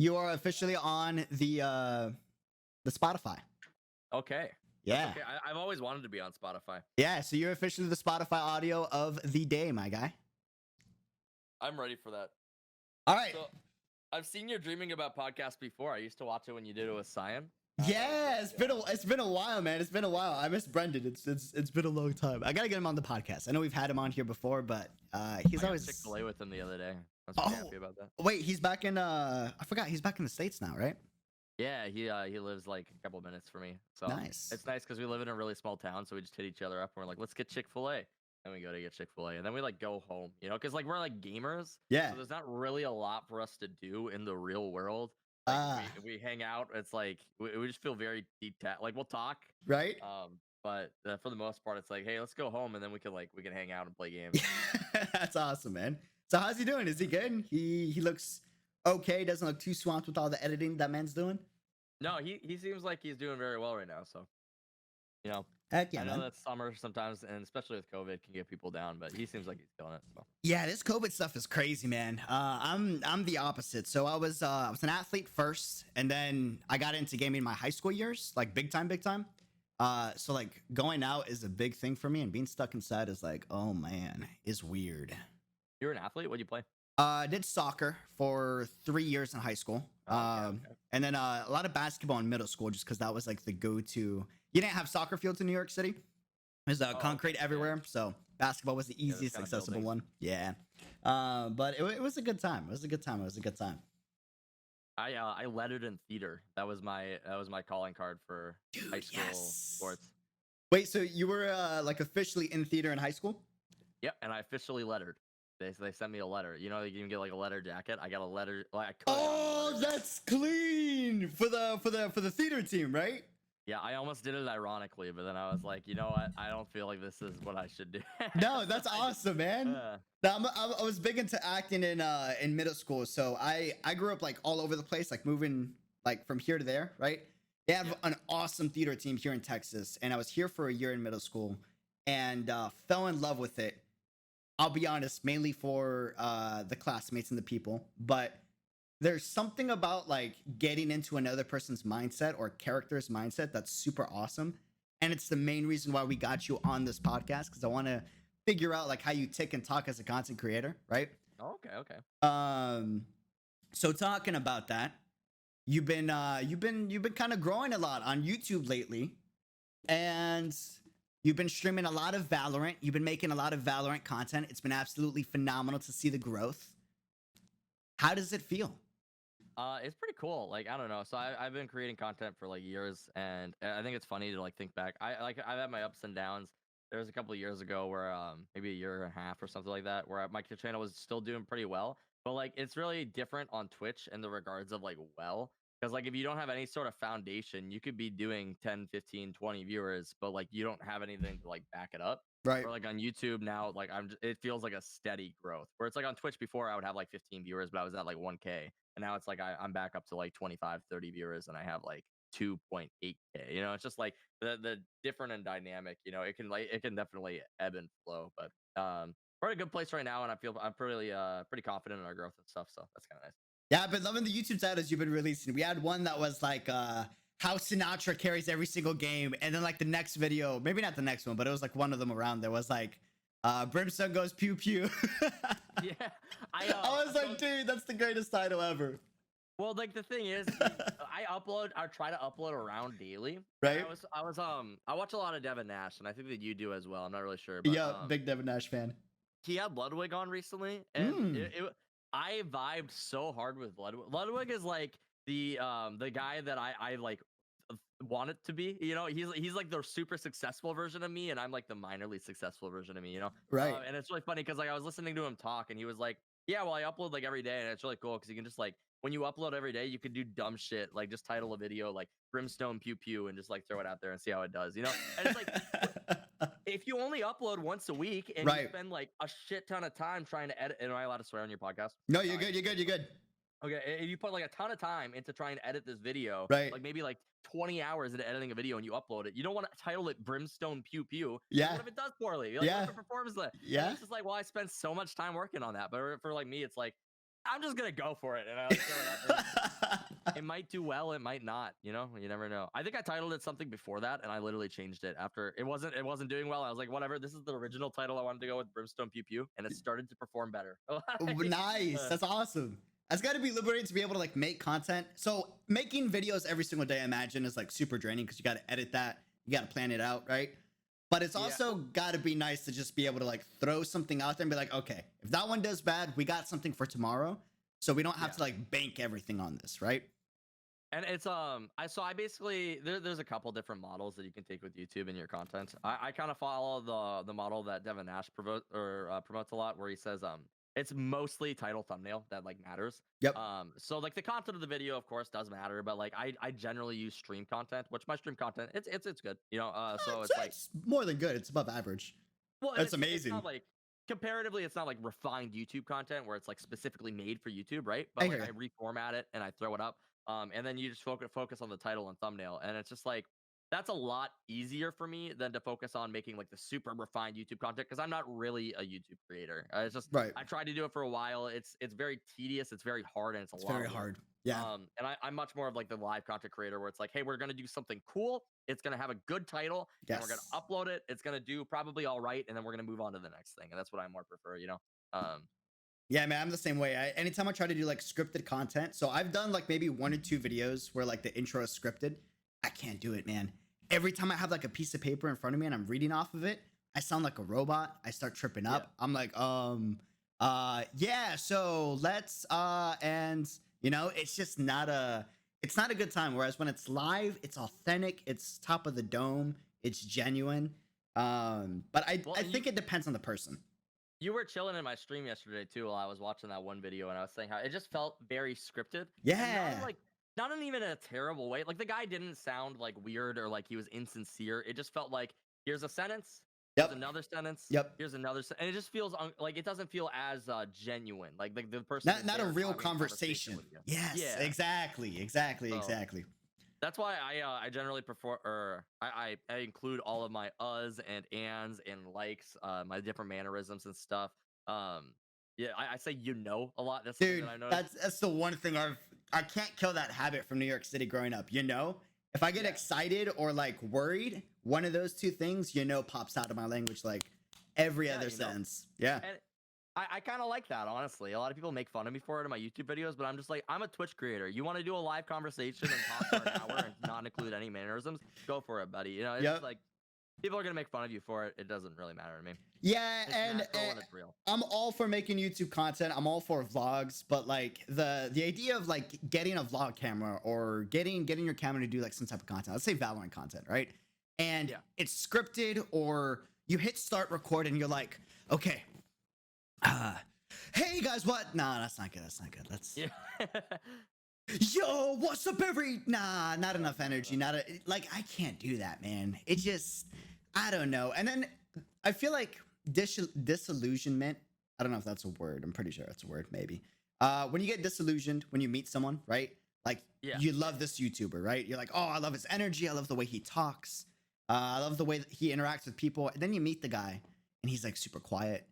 You are officially on the Spotify. Okay. Yeah. Okay. I've always wanted to be on Spotify. Yeah, so you're officially the Spotify audio of the day, my guy. I'm ready for that. All right. So I've seen you dreaming about podcasts before. I used to watch it when you did it with Cyan. Yeah, it's been a while, man. It's been a while. I miss Brendan. It's been a long time. I gotta get him on the podcast. I know we've had him on here before, but he's always Chick-fil-A with him the other day. I was pretty happy about that. Wait, he's back in I forgot he's back in the States now, right? Yeah, he lives like a couple minutes from me. So Nice. It's nice because we live in a really small town, so we just hit each other up and we're like, let's get Chick-fil-A. And we go to get Chick-fil-A, and then we like go home, you know, because like we're like gamers. Yeah. So there's not really a lot for us to do in the real world. We hang out. It's like we just feel very detached. Like we'll talk, right? But for the most part, it's like, hey, let's go home, and then we can hang out and play games. That's awesome, man. So how's he doing? Is he good? He looks okay. Doesn't look too swamped with all the editing that man's doing. No, he seems like he's doing very well right now. So, you know, heck yeah, I know man. that summer sometimes, and especially with COVID, can get people down, but he seems like he's killing it. So. Yeah, this COVID stuff is crazy, man. I'm the opposite. So I was an athlete first, and then I got into gaming in my high school years, like big time. So like going out is a big thing for me, and being stuck inside is like, oh man, is weird. You're an athlete? What'd you play? I did soccer for 3 years in high school. Okay. And then a lot of basketball in middle school, just because that was like the go-to. You didn't have soccer fields in New York City. There's concrete everywhere, so basketball was the easiest accessible one. Yeah, but it was a good time. It was a good time. I lettered in theater. That was my calling card for high school sports. Wait, so you were like officially in theater in high school? Yep, and I officially lettered. They sent me a letter. You know, you can get like a letter jacket. I got a letter. Like, that's clean for the theater team, right? Yeah, I almost did it ironically, but then I was like, you know what? I don't feel like this is what I should do. No, that's awesome, man. I was big into acting in middle school, so I grew up like all over the place, like moving like from here to there, right? They have an awesome theater team here in Texas, and I was here for a year in middle school, and fell in love with it. I'll be honest, mainly for the classmates and the people, but there's something about like getting into another person's mindset or character's mindset that's super awesome. And it's the main reason why we got you on this podcast, because I want to figure out like how you tick and talk as a content creator, right? Oh, okay. So talking about that, you've been kind of growing a lot on YouTube lately, and you've been streaming a lot of Valorant. You've been making a lot of Valorant content. It's been absolutely phenomenal to see the growth. How does it feel? It's pretty cool. Like, I don't know. So I've been creating content for like years, and I think it's funny to like think back. I've had my ups and downs. There was a couple of years ago where maybe a year and a half or something like that, where my channel was still doing pretty well. But like, it's really different on Twitch in the regards of like, well, because like if you don't have any sort of foundation, you could be doing 10, 15, 20 viewers, but like you don't have anything to like back it up. Right. Or like on YouTube now, like it feels like a steady growth. Where it's like on Twitch before I would have like 15 viewers, but I was at like 1K. And now it's like I'm back up to like 25, 30 viewers, and I have like 2.8K. You know, it's just like the different and dynamic. You know, it can definitely ebb and flow. But we're in a good place right now, and I'm pretty confident in our growth and stuff. So that's kind of nice. Yeah, I've been loving the YouTube titles you've been releasing. We had one that was like how Sinatra carries every single game, and then like the next video, maybe not the next one, but it was like one of them around there was like Brimstone goes pew pew. Yeah, I was like, dude, that's the greatest title ever. Well, like the thing is, I try to upload around daily. Right. I watch a lot of Devin Nash, and I think that you do as well. I'm not really sure. But, yeah, big Devin Nash fan. He had Ludwig on recently, and I vibed so hard with Ludwig. Ludwig is like the guy that I like want it to be. You know, he's like the super successful version of me, and I'm like the minorly successful version of me. You know, right? And it's really funny because like I was listening to him talk, and he was like, "Yeah, well, I upload like every day, and it's really cool because you can just like when you upload every day, you can do dumb shit like just title a video like Brimstone Pew Pew and just like throw it out there and see how it does. You know, and it's like if you only upload once a week and you spend like a shit ton of time trying to edit, am I allowed to swear on your podcast? No, you're good. You're good. Okay, if you put like a ton of time into trying to edit this video, right? Like maybe like 20 hours into editing a video, and you upload it, you don't want to title it Brimstone Pew Pew. Yeah. What if it does poorly? Like, yeah. What if it performs that? Yeah. And it's just like, well, I spent so much time working on that. But for like me, it's like I'm just gonna go for it, and I like throw it out there. It might do well, it might not. You know, you never know. I think I titled it something before that, and I literally changed it after it wasn't doing well. I was like, whatever. This is the original title I wanted to go with, Brimstone Pew Pew, and it started to perform better. Nice. That's awesome. That's got to be liberating to be able to like make content. So making videos every single day, I imagine, is like super draining because you got to edit that, you got to plan it out, right? But it's also got to be nice to just be able to like throw something out there and be like, okay, if that one does bad, we got something for tomorrow, so we don't have to like bank everything on this, right? And it's I basically there's a couple different models that you can take with YouTube in your content. I kind of follow the model that Devin Nash promotes a lot, where he says it's mostly title thumbnail that like matters. Yep. So like the content of the video of course does matter, but like I generally use stream content, which my stream content it's good, you know. So it's like It's more than good. It's above average. well, and That's it's amazing. not like comparatively, it's not like refined YouTube content where it's like specifically made for YouTube, right? I But hear like you. I reformat it and I throw it up. And then you just focus on the title and thumbnail. And it's just like that's a lot easier for me than to focus on making like the super refined YouTube content because I'm not really a YouTube creator. It's just Right. I tried to do it for a while. It's very tedious, it's very hard, and it's a It's lot very of work. hard. Yeah. And I'm much more of like the live content creator where it's like, hey, we're gonna do something cool. It's gonna have a good title, and we're gonna Yes. upload it. It's gonna do probably all right, and then we're gonna move on to the next thing. And that's what I more prefer, you know. Um, Yeah, man, I'm the same way. Anytime I try to do like scripted content, so I've done like maybe 1 or 2 videos where like the intro is scripted. I can't do it, man. Every time I have like a piece of paper in front of me and I'm reading off of it, I sound like a robot. I start tripping up. Yeah. I'm like, yeah, so let's, and you know, it's not a good time. Whereas when it's live, it's authentic, it's top of the dome, it's genuine. But I think it depends on the person. You were chilling in my stream yesterday too while I was watching that one video, and I was saying how it just felt very scripted. Yeah. And not in even a terrible way. Like the guy didn't sound like weird or like he was insincere. It just felt like here's a sentence, here's Yep. another sentence, Yep. here's another, and it just feels like it doesn't feel as genuine. Like the person Not a there real having a conversation. with you. Yes. Yeah. Exactly. Exactly. That's why I generally prefer, or I include all of my uhs and ands and likes, my different mannerisms and stuff. Yeah, I say you know a lot. That's something Dude, that I noticed. that's the one thing I can't kill that habit from New York City growing up. You know, if I get excited or like worried, one of those 2 things, you know, pops out of my language like every other sentence. Yeah. And I kind of like that, honestly. A lot of people make fun of me for it in my YouTube videos, but I'm just like, I'm a Twitch creator. You want to do a live conversation and talk for an hour and not include any mannerisms? Go for it, buddy. You know, it's just like people are gonna make fun of you for it. It doesn't really matter to me. Yeah, It's and it's real. I'm all for making YouTube content. I'm all for vlogs, but like the idea of like getting a vlog camera or getting your camera to do like some type of content. Let's say Valorant content, right? And it's scripted, or you hit start record and you're like, okay, hey guys, what? Nah, that's not good. That's yo, what's up, nah, not enough energy. Like I can't do that, man. It just, I don't know. And then I feel like disillusionment. I don't know if that's a word. I'm pretty sure that's a word, maybe. When you get disillusioned when you meet someone, right? Like you love this YouTuber, right? You're like, oh, I love his energy. I love the way he talks. I love the way that he interacts with people. And then you meet the guy and he's like super quiet.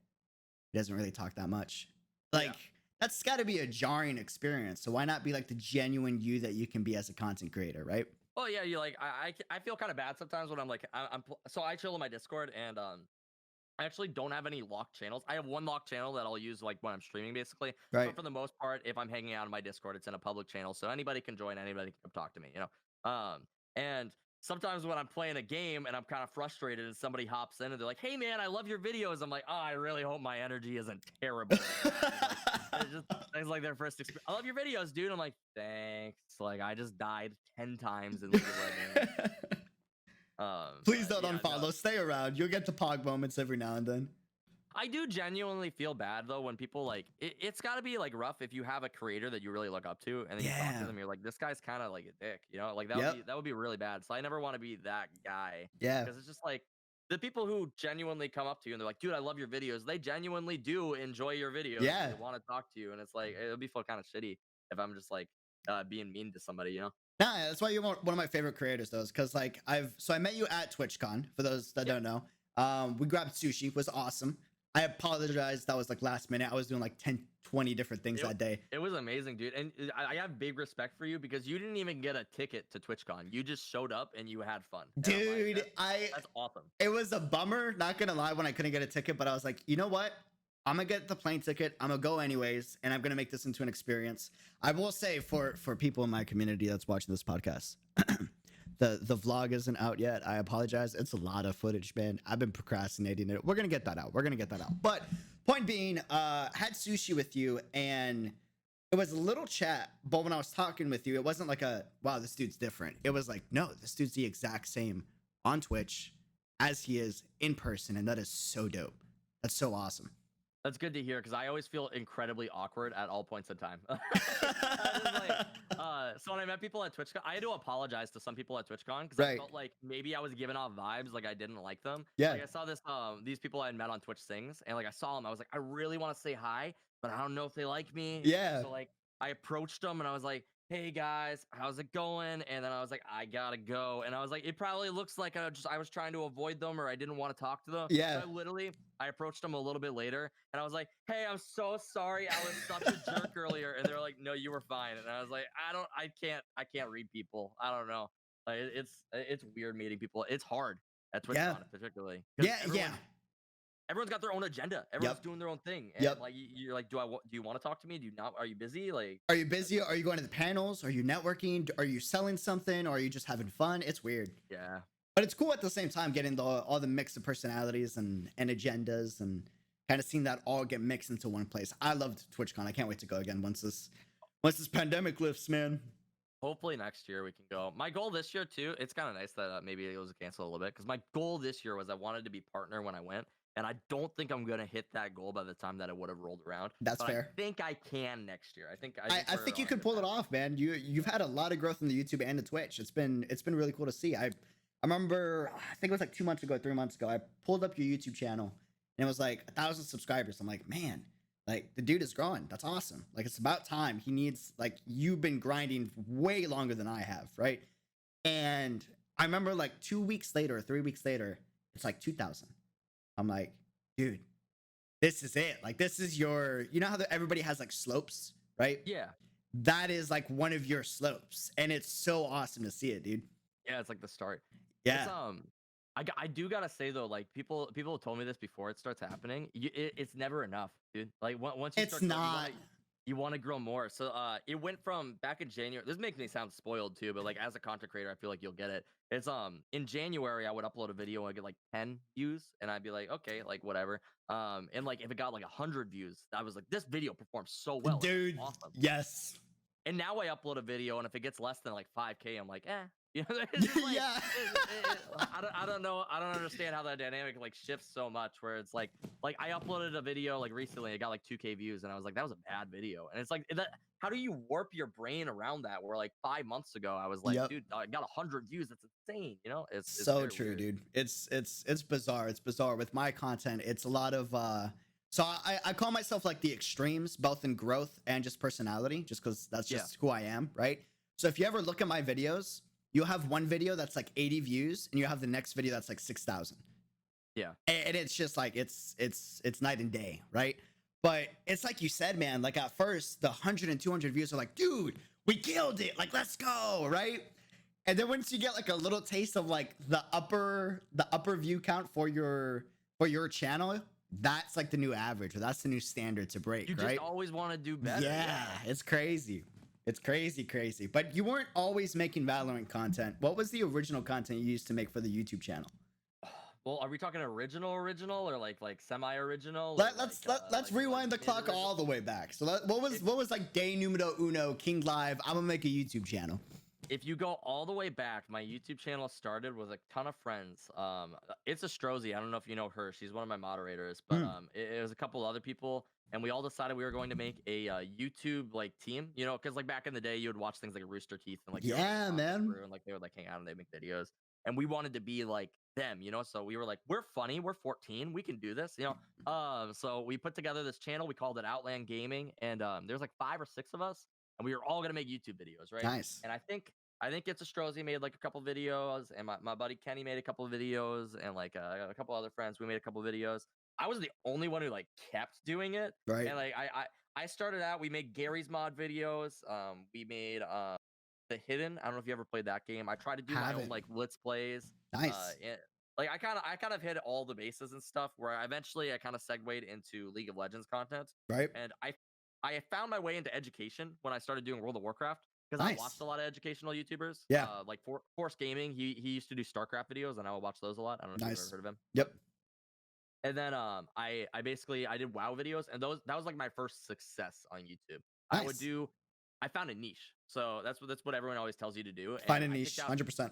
He doesn't really talk that much. Like that's got to be a jarring experience. So why not be like the genuine you that you can be as a content creator, right? Well, yeah, you like I feel kind of bad sometimes when I'm like so I chill in my Discord, and I actually don't have any locked channels. I have one locked channel that I'll use like when I'm streaming, basically. Right. But for the most part, if I'm hanging out on my Discord, it's in a public channel, so anybody can join, anybody can come talk to me, you know. And sometimes when I'm playing a game and I'm kind of frustrated and somebody hops in and they're like, "Hey man, I love your videos," I'm like, "Oh, I really hope my energy isn't terrible." It's like their first experience. "I love your videos, dude." I'm like, "Thanks." Like I just died 10 times in League of Legends. Please don't unfollow. No. Stay around. You'll get the pog moments every now and then. I do genuinely feel bad though when people like it's got to be like rough if you have a creator that you really look up to and then you talk to them, you're like, this guy's kind of like a dick, you know, like that would be really bad. So I never want to be that guy. Yeah, because it's just like the people who genuinely come up to you and they're like, dude, I love your videos. They genuinely do enjoy your videos. Yeah, they want to talk to you, and it's like it would be feel kind of shitty if I'm just like being mean to somebody, you know. Nah, that's why you're one of my favorite creators, though, because like I met you at TwitchCon. For those that don't know, we grabbed sushi. It was awesome. I apologize, that was like last minute. I was doing like 10 20 different things It, that day. it was amazing, dude. And I have big respect for you because you didn't even get a ticket to TwitchCon. You just showed up and you had fun. And I'm like, Dude, that's awesome. it was a bummer, not gonna lie, when I couldn't get a ticket, but I was like, you know what? I'm gonna get the plane ticket. I'm gonna go anyways, and I'm gonna make this into an experience. I will say for people in my community that's watching this podcast, the vlog isn't out yet. I apologize. It's a lot of footage, man. I've been procrastinating it. We're gonna get that out. We're gonna get that out. But point being, had sushi with you, and it was a little chat, but when I was talking with you, it wasn't like a wow, this dude's different. It was like, no, this dude's the exact same on Twitch as he is in person, and that is so dope. That's so awesome. That's good to hear because I always feel incredibly awkward at all points in time. So when I met people at TwitchCon, I had to apologize to some people at TwitchCon because I Right. felt like maybe I was giving off vibes like I didn't like them. Yeah. Like I saw these people I had met on Twitch Sings, and like I saw them, I was like, I really want to say hi, but I don't know if they like me. Yeah. So like I approached them and I was like, hey guys, how's it going? And then I was like, I gotta go. And I was like, it probably looks like I was trying to avoid them or I didn't want to talk to them. Yeah. So I approached them a little bit later and I was like, hey, I'm so sorry. I was such a jerk earlier. And they're like, no, you were fine. And I was like, I can't read people. I don't know. Like it's weird meeting people. It's hard at TwitchCon Yeah. particularly. Yeah. Yeah. Everyone's got their own agenda. Everyone's Yep. doing their own thing. And Yep. like you're like, do you want to talk to me? Do you not? Are you busy? Like, Are you busy? Are you going to the panels? Are you networking? Are you selling something? Or are you just having fun? It's weird. yeah. But it's cool at the same time getting all the mix of personalities and agendas and kind of seeing that all get mixed into one place. I loved TwitchCon. I can't wait to go again once this pandemic lifts, man. Hopefully next year we can go. My goal this year too. It's kind of nice that maybe it was canceled a little bit because my goal this year was I wanted to be partner when I went, and I don't think I'm gonna hit that goal by the time that it would have rolled around. That's but fair. I think I can next year. I think you could pull it off, man. You've had a lot of growth in the YouTube and the Twitch. It's been really cool to see. I remember, I think it was like 2 months ago, 3 months ago, I pulled up your YouTube channel and it was like 1,000 subscribers. I'm like, man, like the dude is growing. That's awesome. Like it's about time. He needs, like, you've been grinding way longer than I have, right? And I remember like 2 weeks later or 3 weeks later, it's like 2,000. I'm like, dude, this is it. Like this is your, you know how everybody has like slopes, right? Yeah. That is like one of your slopes, and it's so awesome to see it, dude. Yeah, it's like the start. Yeah. It's, I do gotta say though, like people have told me this before it starts happening. It's never enough, dude. Like once you It's start growing, not. you want to grow more. So it went from back in January. This makes me sound spoiled too, but like as a content creator, I feel like you'll get it. It's in January I would upload a video and I get like 10 views, and I'd be like, okay, like whatever. And like if it got like 100 views, I was like, this video performed so well, Dude. awesome. Yes. And now I upload a video, and if it gets less than like 5K, I'm like, eh. You know, it's just like, Yeah. I don't know. I don't understand how that dynamic like shifts so much. Where it's like I uploaded a video like recently, it got like 2K views, and I was like, that was a bad video. And it's like that. How do you warp your brain around that? Where like 5 months ago, I was like, Yep. dude, I got 100 views. That's insane. You know, it's So very true, weird. dude. It's bizarre. It's bizarre with my content. It's a lot of so I call myself like the extremes, both in growth and just personality, just because that's just who I am, right? So if you ever look at my videos, you'll have one video that's like 80 views, and you have the next video that's like 6,000. Yeah. And it's just like it's night and day, right? But it's like you said, man, like at first the 100 and 200 views are like, dude, we killed it, like let's go, right? And then once you get like a little taste of like the upper view count for your channel, that's like the new average, or that's the new standard to break, You right? just always want to do better. Yeah, it's crazy. It's crazy. But you weren't always making Valorant content. What was the original content you used to make for the YouTube channel? Well, are we talking original or like semi-original? Let's rewind the clock all the way back. So what was like day numero uno, TheKingLive? I'm gonna make a YouTube channel. If you go all the way back, my YouTube channel started with a ton of friends. It's a Strozy. I don't know if you know her. She's one of my moderators, but it was a couple other people, and we all decided we were going to make a YouTube like team. You know, because like back in the day, you would watch things like Rooster Teeth and like yeah, man, and like they would like hang out and they make videos, and we wanted to be like them, you know. So we were like, we're funny, we're 14, we can do this, you know. So we put together this channel. We called it Outland Gaming, and there's like 5 or 6 of us, and we were all gonna make YouTube videos, right? Nice. And I think it's a Strozy made like a couple videos, and my buddy Kenny made a couple of videos, and like a couple other friends, we made a couple of videos. I was the only one who like kept doing it, Right. and like I started out. We made Gary's mod videos. We made The Hidden. I don't know if you ever played that game. I tried to do my own Haven't. like let's plays. Nice. Like I kind of hit all the bases and stuff. Where eventually I kind of segued into League of Legends content, Right. and I found my way into education when I started doing World of Warcraft because I watched Nice. a lot of educational YouTubers. Yeah. Like Force Gaming. He used to do StarCraft videos, and I would watch those a lot. I don't know if you've ever Nice. heard of him. Yep. And then I basically I did WoW videos, and that was like my first success on YouTube. Nice. I found a niche. So that's what everyone always tells you to do. Find And a I niche. picked out 100%.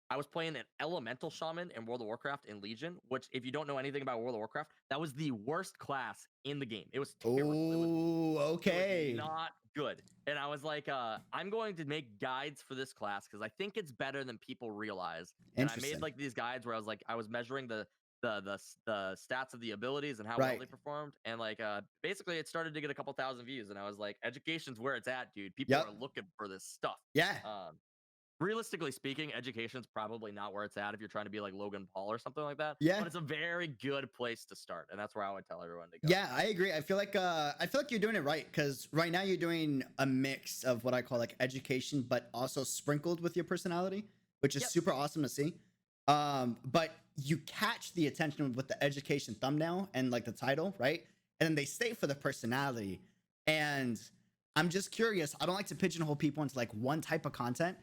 I was playing an elemental shaman in World of Warcraft in Legion, which if you don't know anything about World of Warcraft, that was the worst class in the game. It was terrible. Oh, It okay. was not good. And I was like, I'm going to make guides for this class because I think it's better than people realize. And I made Interesting. like these guides where I was measuring the stats of the abilities and how well Right. they performed. And like basically it started to get a couple thousand views. And I was like, education's where it's at, dude. People Yep. are looking for this stuff. Yeah. Realistically speaking, education's probably not where it's at if you're trying to be like Logan Paul or something like that. Yeah. But it's a very good place to start, and that's where I would tell everyone to go. Yeah, I agree. I feel like you're doing it right because right now you're doing a mix of what I call like education, but also sprinkled with your personality, which is super awesome to see. But you catch the attention with the education thumbnail and like the title, right? And then they stay for the personality. And I'm just curious. I don't like to pigeonhole people into like one type of content.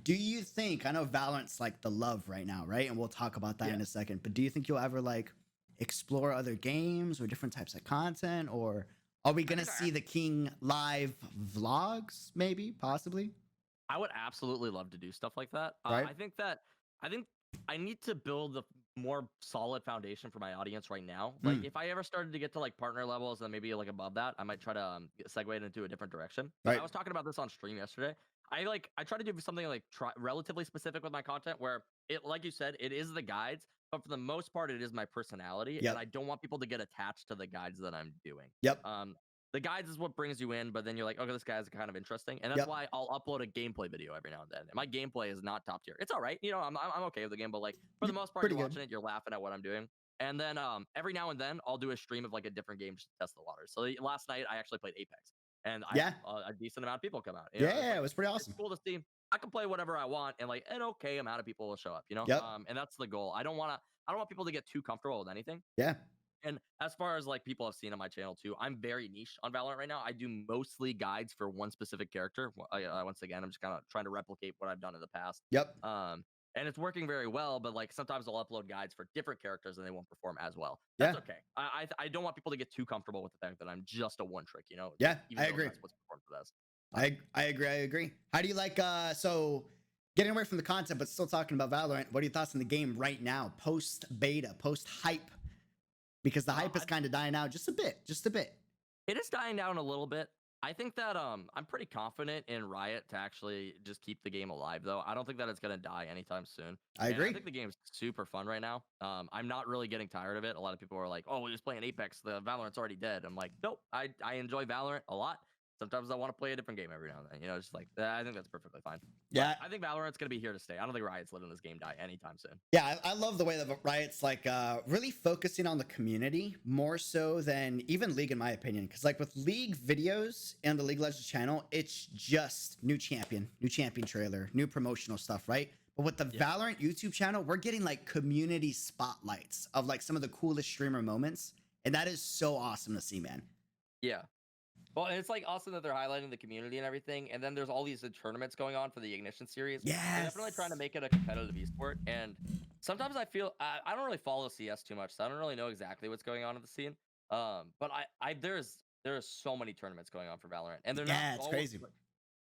Do you think, I know Valorant's like the love right now, right? And we'll talk about that in a second, but do you think you'll ever like explore other games or different types of content, or are we going to see the King live vlogs maybe, possibly? I would absolutely love to do stuff like that. Right. I think I need to build a more solid foundation for my audience right now. Like if I ever started to get to like partner levels and maybe like above that, I might try to segue it into a different direction. Right. I was talking about this on stream yesterday. I try to do something like relatively specific with my content where it, like you said, it is the guides, but for the most part, it is my personality, and I don't want people to get attached to the guides that I'm doing. Yep. The guides is what brings you in, but then you're like, okay, this guy's kind of interesting, and that's why I'll upload a gameplay video every now and then. And my gameplay is not top tier. It's all right, you know, I'm okay with the game, but like for the most part, you're watching it, you're laughing at what I'm doing. And then every now and then I'll do a stream of like a different game just to test the waters. So last night I actually played Apex, and I had a decent amount of people come out. You know, it was pretty awesome. It's cool to see. I can play whatever I want, and like an okay amount of people will show up. You know, and that's the goal. I don't want people to get too comfortable with anything. Yeah. And as far as like people have seen on my channel too, I'm very niche on Valorant right now. I do mostly guides for one specific character. Once again, I'm just kind of trying to replicate what I've done in the past. Yep. And it's working very well, but like sometimes I'll upload guides for different characters and they won't perform as well. That's okay. I don't want people to get too comfortable with the fact that I'm just a one trick, you know? Yeah, I agree. That's what's performed for this. I agree. How do you like so getting away from the content but still talking about Valorant, what are your thoughts on the game right now, post beta, post hype? Because the hype is kind of dying out just a bit. It is dying down a little bit. I think that I'm pretty confident in Riot to actually just keep the game alive, though. I don't think that it's gonna die anytime soon. I agree. I think the game's super fun right now. I'm not really getting tired of it. A lot of people are like, "Oh, we're just playing Apex. The Valorant's already dead." I'm like, nope. I enjoy Valorant a lot. Sometimes I want to play a different game every now and then. You know, just like I think that's perfectly fine. Yeah, but I think Valorant's gonna be here to stay. I don't think Riot's letting this game die anytime soon. Yeah, I love the way that Riot's like really focusing on the community more so than even League, in my opinion. Because like with League videos and the League Legends channel, it's just new champion trailer, new promotional stuff, right? But with the Valorant YouTube channel, we're getting like community spotlights of like some of the coolest streamer moments, and that is so awesome to see, man. Yeah. Well, and it's like awesome that they're highlighting the community and everything. And then there's all these tournaments going on for the Ignition series. Yes. They're definitely trying to make it a competitive esport. And sometimes I feel I don't really follow CS too much, so I don't really know exactly what's going on in the scene. But there's so many tournaments going on for Valorant, and they're not it's crazy.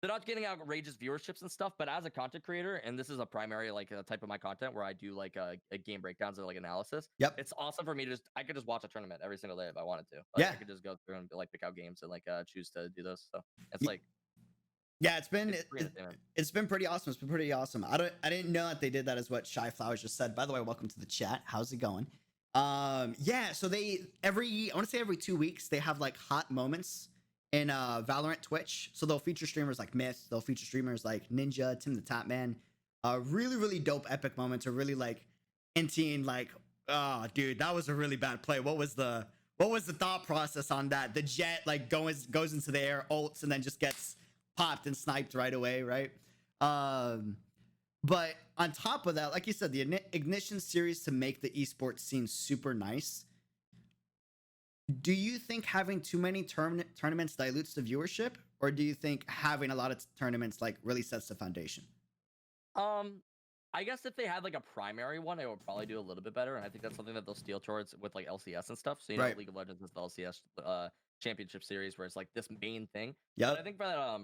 They're not getting outrageous viewerships and stuff, but as a content creator, and this is a primary like a type of my content where I do like a game breakdowns or like analysis. Yep. It's awesome for me to I could just watch a tournament every single day if I wanted to. Like, I could just go through and like pick out games and like choose to do those. So it's like it's been pretty awesome. It's been pretty awesome. I didn't know that they did that, as what Shy Flowers just said. By the way, welcome to the chat. How's it going? So I want to say every 2 weeks they have like hot moments in Valorant Twitch. So they'll feature streamers like Myth, they'll feature streamers like Ninja, Tim the Top Man. Really dope epic moments, or really like hinting like, oh dude, that was a really bad play. What was the what was the thought process on that? The jet like goes into the air, ults, and then just gets popped and sniped right away, right? Um, but on top of that, like you said, the Ignition series to make the esports scene super nice. Do you think having too many tournaments dilutes the viewership, or do you think having a lot of tournaments like really sets the foundation? Um, I guess if they had like a primary one, it would probably do a little bit better, and I think that's something that they'll steal towards with like LCS and stuff. So Right. League of Legends is the LCS championship series where it's like this main thing. But I Yep. think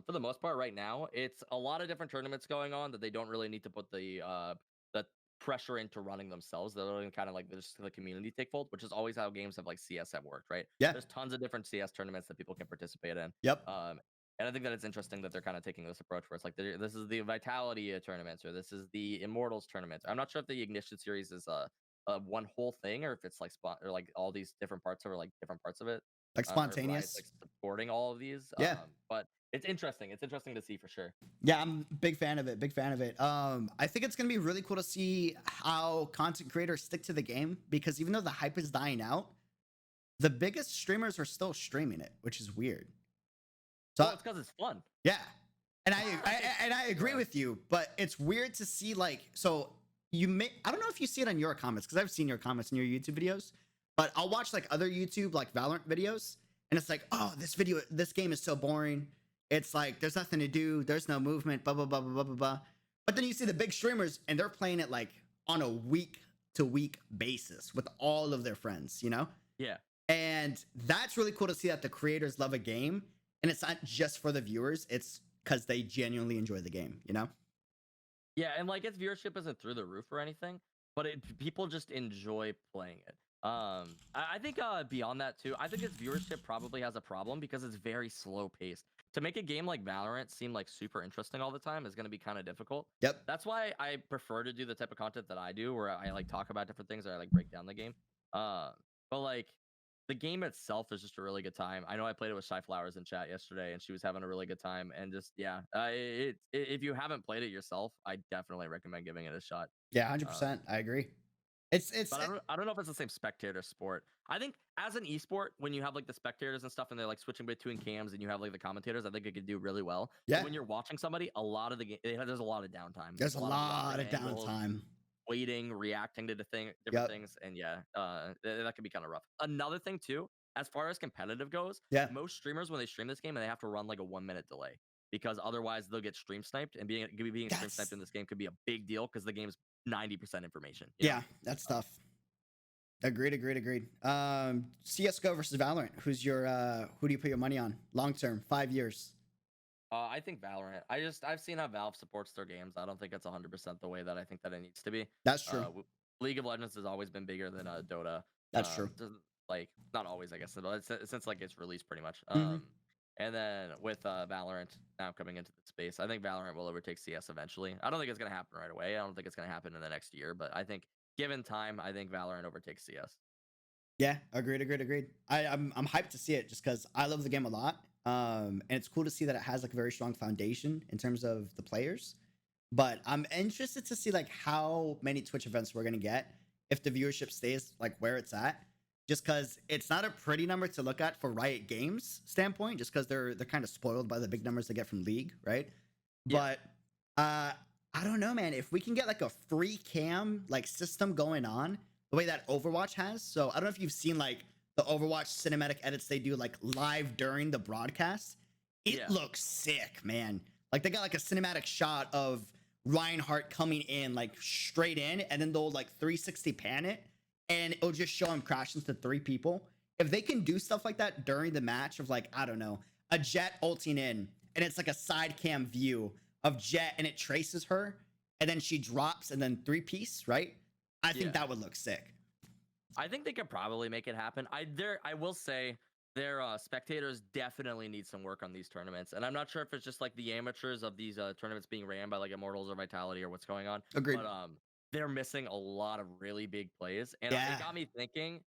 for the most part right now, it's a lot of different tournaments going on that they don't really need to put the pressure into running themselves. They're letting kind of like just the community take fold, which is always how games have like CS have worked, right? Yeah. There's tons of different CS tournaments that people can participate in. Yep. Um, and I think that it's interesting that they're kind of taking this approach where it's like this is the Vitality tournaments or this is the Immortals tournament. I'm not sure if the Ignition series is one whole thing or if it's like spot or like all these different parts or like different parts of it. Like Or if Riot's spontaneous. like supporting all of these. Yeah. But it's interesting. It's interesting to see for sure. Yeah, I'm a big fan of it. Big fan of it. I think it's gonna be really cool to see how content creators stick to the game because even though the hype is dying out, the biggest streamers are still streaming it, which is weird. So Well, it's because it's fun. yeah, and I agree with you, but it's weird to see like so you may I don't know if you see it on your comments because I've seen your comments in your YouTube videos, but I'll watch like other YouTube like Valorant videos, and it's like, oh, this game is so boring. It's like there's nothing to do, there's no movement, blah blah blah blah blah blah blah. But then you see the big streamers, and they're playing it like on a week to week basis with all of their friends, you know? Yeah. And that's really cool to see that the creators love a game and it's not just for the viewers, it's because they genuinely enjoy the game, you know? Yeah, and like its viewership isn't through the roof or anything, but people just enjoy playing it. I think beyond that too, I think its viewership probably has a problem because it's very slow paced. To make a game like Valorant seem like super interesting all the time is going to be kind of difficult. Yep. That's why I prefer to do the type of content that I do, where I like talk about different things or I like break down the game. Uh, but like the game itself is just a really good time. I know I played it with Shy Flowers in chat yesterday, and she was having a really good time. And just yeah, if you haven't played it yourself, I definitely recommend giving it a shot. Yeah, Um, 100%. I agree. It's but I don't know if it's the same spectator sport. I think as an esport, when you have like the spectators and stuff, and they're like switching between cams, and you have like the commentators, I think it could do really well. But yeah, when you're watching somebody, a lot of the game, there's a lot of downtime. there's There's a a lot of lot dropping of angles, downtime. waiting, reacting to different Yep. things, and yeah, that can be kind of rough. Another thing too, as far as competitive goes, Yeah. most streamers when they stream this game, they have to run like a 1 minute delay because otherwise they'll get stream sniped, and being stream sniped That's in this game could be a big deal because the game's 90% information. You know? yeah, that's tough. Agreed, agreed, agreed. CS:GO versus Valorant. Who do you put your money on? Long term, 5 years. I think Valorant. I've seen how Valve supports their games. I don't think it's 100% the way that I think that it needs to be. That's true. League of Legends has always been bigger than Dota. That's true. Like not always, I guess, since like its release, pretty much. Mhm. And then with Valorant now coming into the space, I think Valorant will overtake CS eventually. I don't think it's gonna happen right away. I don't think it's gonna happen in the next year, but I think given time, I think Valorant overtakes CS. Yeah, agreed, agreed, agreed. I'm hyped to see it just because I love the game a lot. And it's cool to see that it has like a very strong foundation in terms of the players. But I'm interested to see like how many Twitch events we're gonna get if the viewership stays like where it's at. Just because it's not a pretty number to look at for Riot Games standpoint, just because they're kind of spoiled by the big numbers they get from League, right? Yeah. But I don't know, man. If we can get like a free cam like system going on the way that Overwatch has, so I don't know if you've seen like the Overwatch cinematic edits they do like live during the broadcast. It looks sick, man. Like they got like a cinematic shot of Reinhardt coming in like straight in, and then they'll like 360 pan it, and it'll just show him crash into 3 people. If they can do stuff like that during the match of like, I don't know, a Jet ulting in, and it's like a side cam view of Jet, and it traces her, and then she drops, and then 3-piece, right? I think that would look sick. I think they could probably make it happen. I will say their spectators definitely need some work on these tournaments, and I'm not sure if it's just like the amateurs of these tournaments being ran by like Immortals or Vitality or what's going on. Agreed. But they're missing a lot of really big plays, and Yeah. it got me thinking.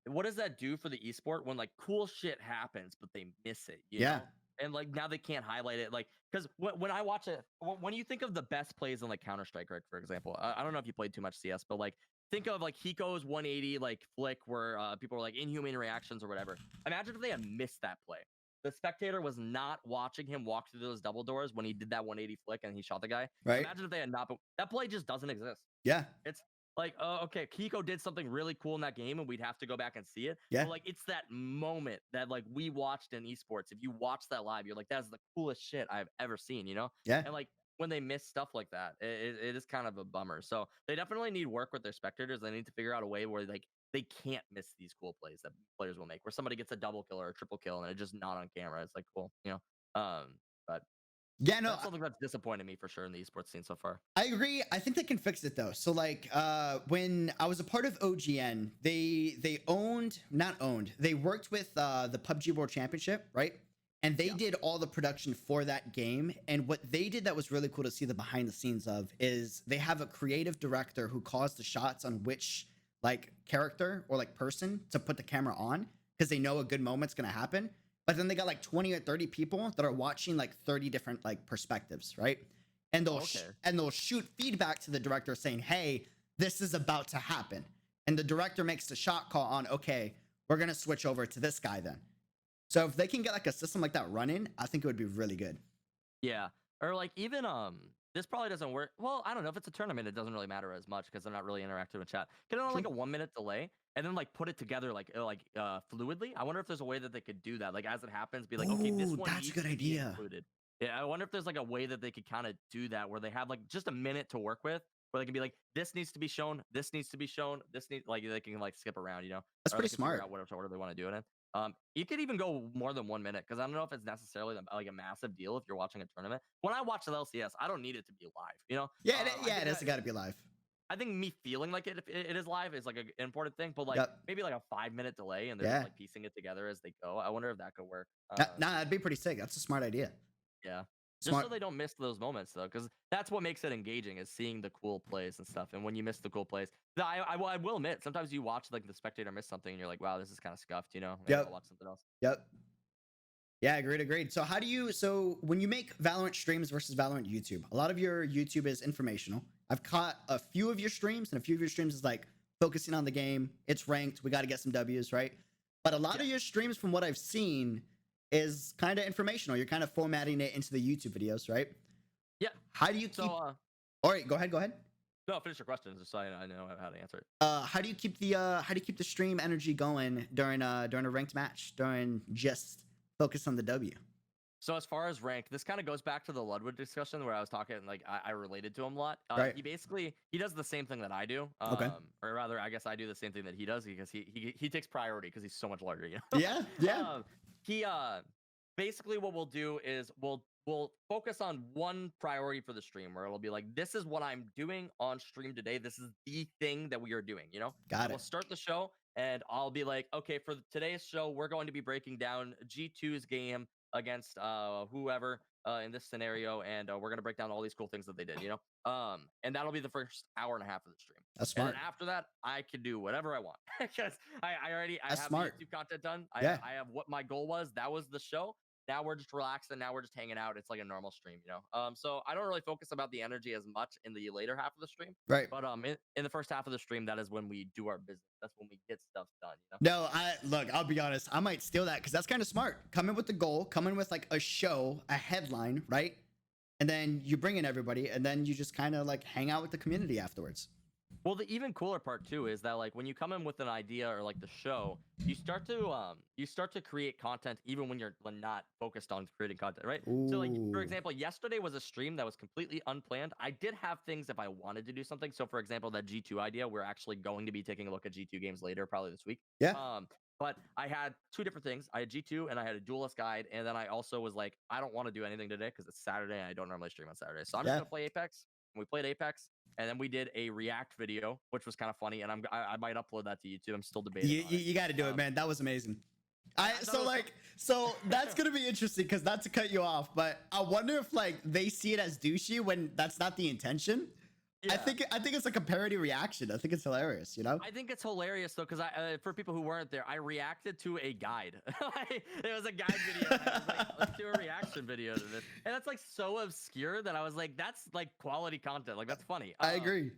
What does that do for the esport when like cool shit happens but they miss it? You know? And like now they can't highlight it, like because when I watch it, when you think of the best plays in like Counter Strike, right, for example, I don't know if you played too much CS, but like think of like Hiko's 180 like flick where people were like inhuman reactions or whatever. Imagine if they had missed that play. The spectator was not watching him walk through those double doors when he did that 180 flick and he shot the guy. Right? Imagine if they had not. That play just doesn't exist. Yeah. It's like, okay, Kiko did something really cool in that game, and we'd have to go back and see it. Yeah. But like, it's that moment that like we watched in esports. If you watch that live, you're like, that's the coolest shit I've ever seen, you know? Yeah. And like when they miss stuff like that, it is kind of a bummer. So they definitely need work with their spectators. They need to figure out a way where like they can't miss these cool plays that players will make, where somebody gets a double kill or a triple kill and it's just not on camera. It's like cool, you know? But Yeah, no, that's something that's disappointed me for sure in the esports scene so far. I agree. I think they can fix it though. So like when I was a part of OGN, they worked with the PUBG World Championship, right? And they did all the production for that game. And what they did that was really cool to see the behind the scenes of is they have a creative director who calls the shots on which like character or like person to put the camera on because they know a good moment's gonna happen. But then they got like 20 or 30 people that are watching like 30 different like perspectives, right? And they'll shoot feedback to the director saying, "Hey, this is about to happen." And the director makes the shot call on, "Okay, we're gonna switch over to this guy then." So if they can get like a system like that running, I think it would be really good. Yeah. Or like even this probably doesn't work. Well, I don't know if it's a tournament, it doesn't really matter as much because they're not really interactive with chat. Get it on True. like a 1 minute delay and then like put it together like fluidly. I wonder if there's a way that they could do that. Like as it happens, be like, okay, this Ooh, one that's a needs good to be idea. included. Yeah, I wonder if there's like a way that they could kind of do that where they have like just a minute to work with, where they can be like, this needs to be shown, this needs to be shown, this needs like they can like skip around, you know, That's or they pretty can figure smart. out whatever order they want to do it in. You could even go more than 1 minute because I don't know if it's necessarily like a massive deal if you're watching a tournament. When I watch the LCS, I don't need it to be live. You know, Yeah, I think it has got to be live. I think me feeling like it is live is like an important thing, but like Yep. maybe like a 5 minute delay and they're Yeah. just like piecing it together as they go. I wonder if that could work. Nah, that'd be pretty sick. That's a smart idea. Yeah. Just so Smart. they don't miss those moments though, because that's what makes it engaging is seeing the cool plays and stuff. And when you miss the cool plays, I will admit sometimes you watch like the spectator miss something and you're like, wow, this is kind of scuffed, you know? Maybe Yep. I'll watch something else. Yep. Yeah, agreed. So so when you make Valorant streams versus Valorant YouTube, a lot of your YouTube is informational. I've caught a few of your streams, and a few of your streams is like focusing on the game. It's ranked. We got to get some W's, right? But a lot of your streams, from what I've seen, is kind of informational. You're kind of formatting it into the YouTube videos, right? Yeah. How do you keep? So, all right, go ahead. no, finish your question just so I know how to answer it. How do you keep the stream energy going during a ranked match, during just focus on the W? So as far as ranked, this kind of goes back to the Ludwig discussion where I was talking, like I related to him a lot. Right. He does the same thing that I do. Okay. Or rather, I guess I do the same thing that he does because he takes priority because he's so much larger, you know? Yeah. He basically what we'll do is we'll focus on one priority for the stream where it'll be like, this is what I'm doing on stream today. This is the thing that we are doing, you know? Got it. We'll start the show and I'll be like, okay, for today's show, we're going to be breaking down G2's game against whoever in this scenario, and we're gonna break down all these cool things that they did, you know. And that'll be the first hour and a half of the stream. That's smart. And then after that, I can do whatever I want because I have smart. YouTube content done. I have what my goal was. That was the show. Now we're just relaxing. Now we're just hanging out. It's like a normal stream, you know. So I don't really focus about the energy as much in the later half of the stream. Right. But in the first half of the stream, that is when we do our business. That's when we get stuff done. You know? No, I'll be honest. I might steal that because that's kind of smart. Come in with the goal, come in with like a show, a headline, right? And then you bring in everybody, and then you just kind of like hang out with the community afterwards. Well, the even cooler part too is that like when you come in with an idea or like the show, you start to create content even when you're not focused on creating content, right? Ooh. So like for example, yesterday was a stream that was completely unplanned. I did have things if I wanted to do something. So for example, that G2 idea, we're actually going to be taking a look at G2 games later, probably this week. Yeah. But I had two different things. I had G2 and I had a duelist guide, and then I also was like, I don't want to do anything today because it's Saturday and I don't normally stream on Saturday. So I'm just gonna play Apex. And we played Apex. And then we did a react video, which was kind of funny, and I might upload that to YouTube. I'm still debating. You got to do it, man. That was amazing. So that's gonna be interesting because not to cut you off, but I wonder if like they see it as douchey when that's not the intention. Yeah. I think it's like a parody reaction. I think it's hilarious, you know? I think it's hilarious though, because for people who weren't there, I reacted to a guide. It was a guide video. And I was like, let's do a reaction video to this. And that's like so obscure that I was like, that's like quality content. Like that's funny. I agree.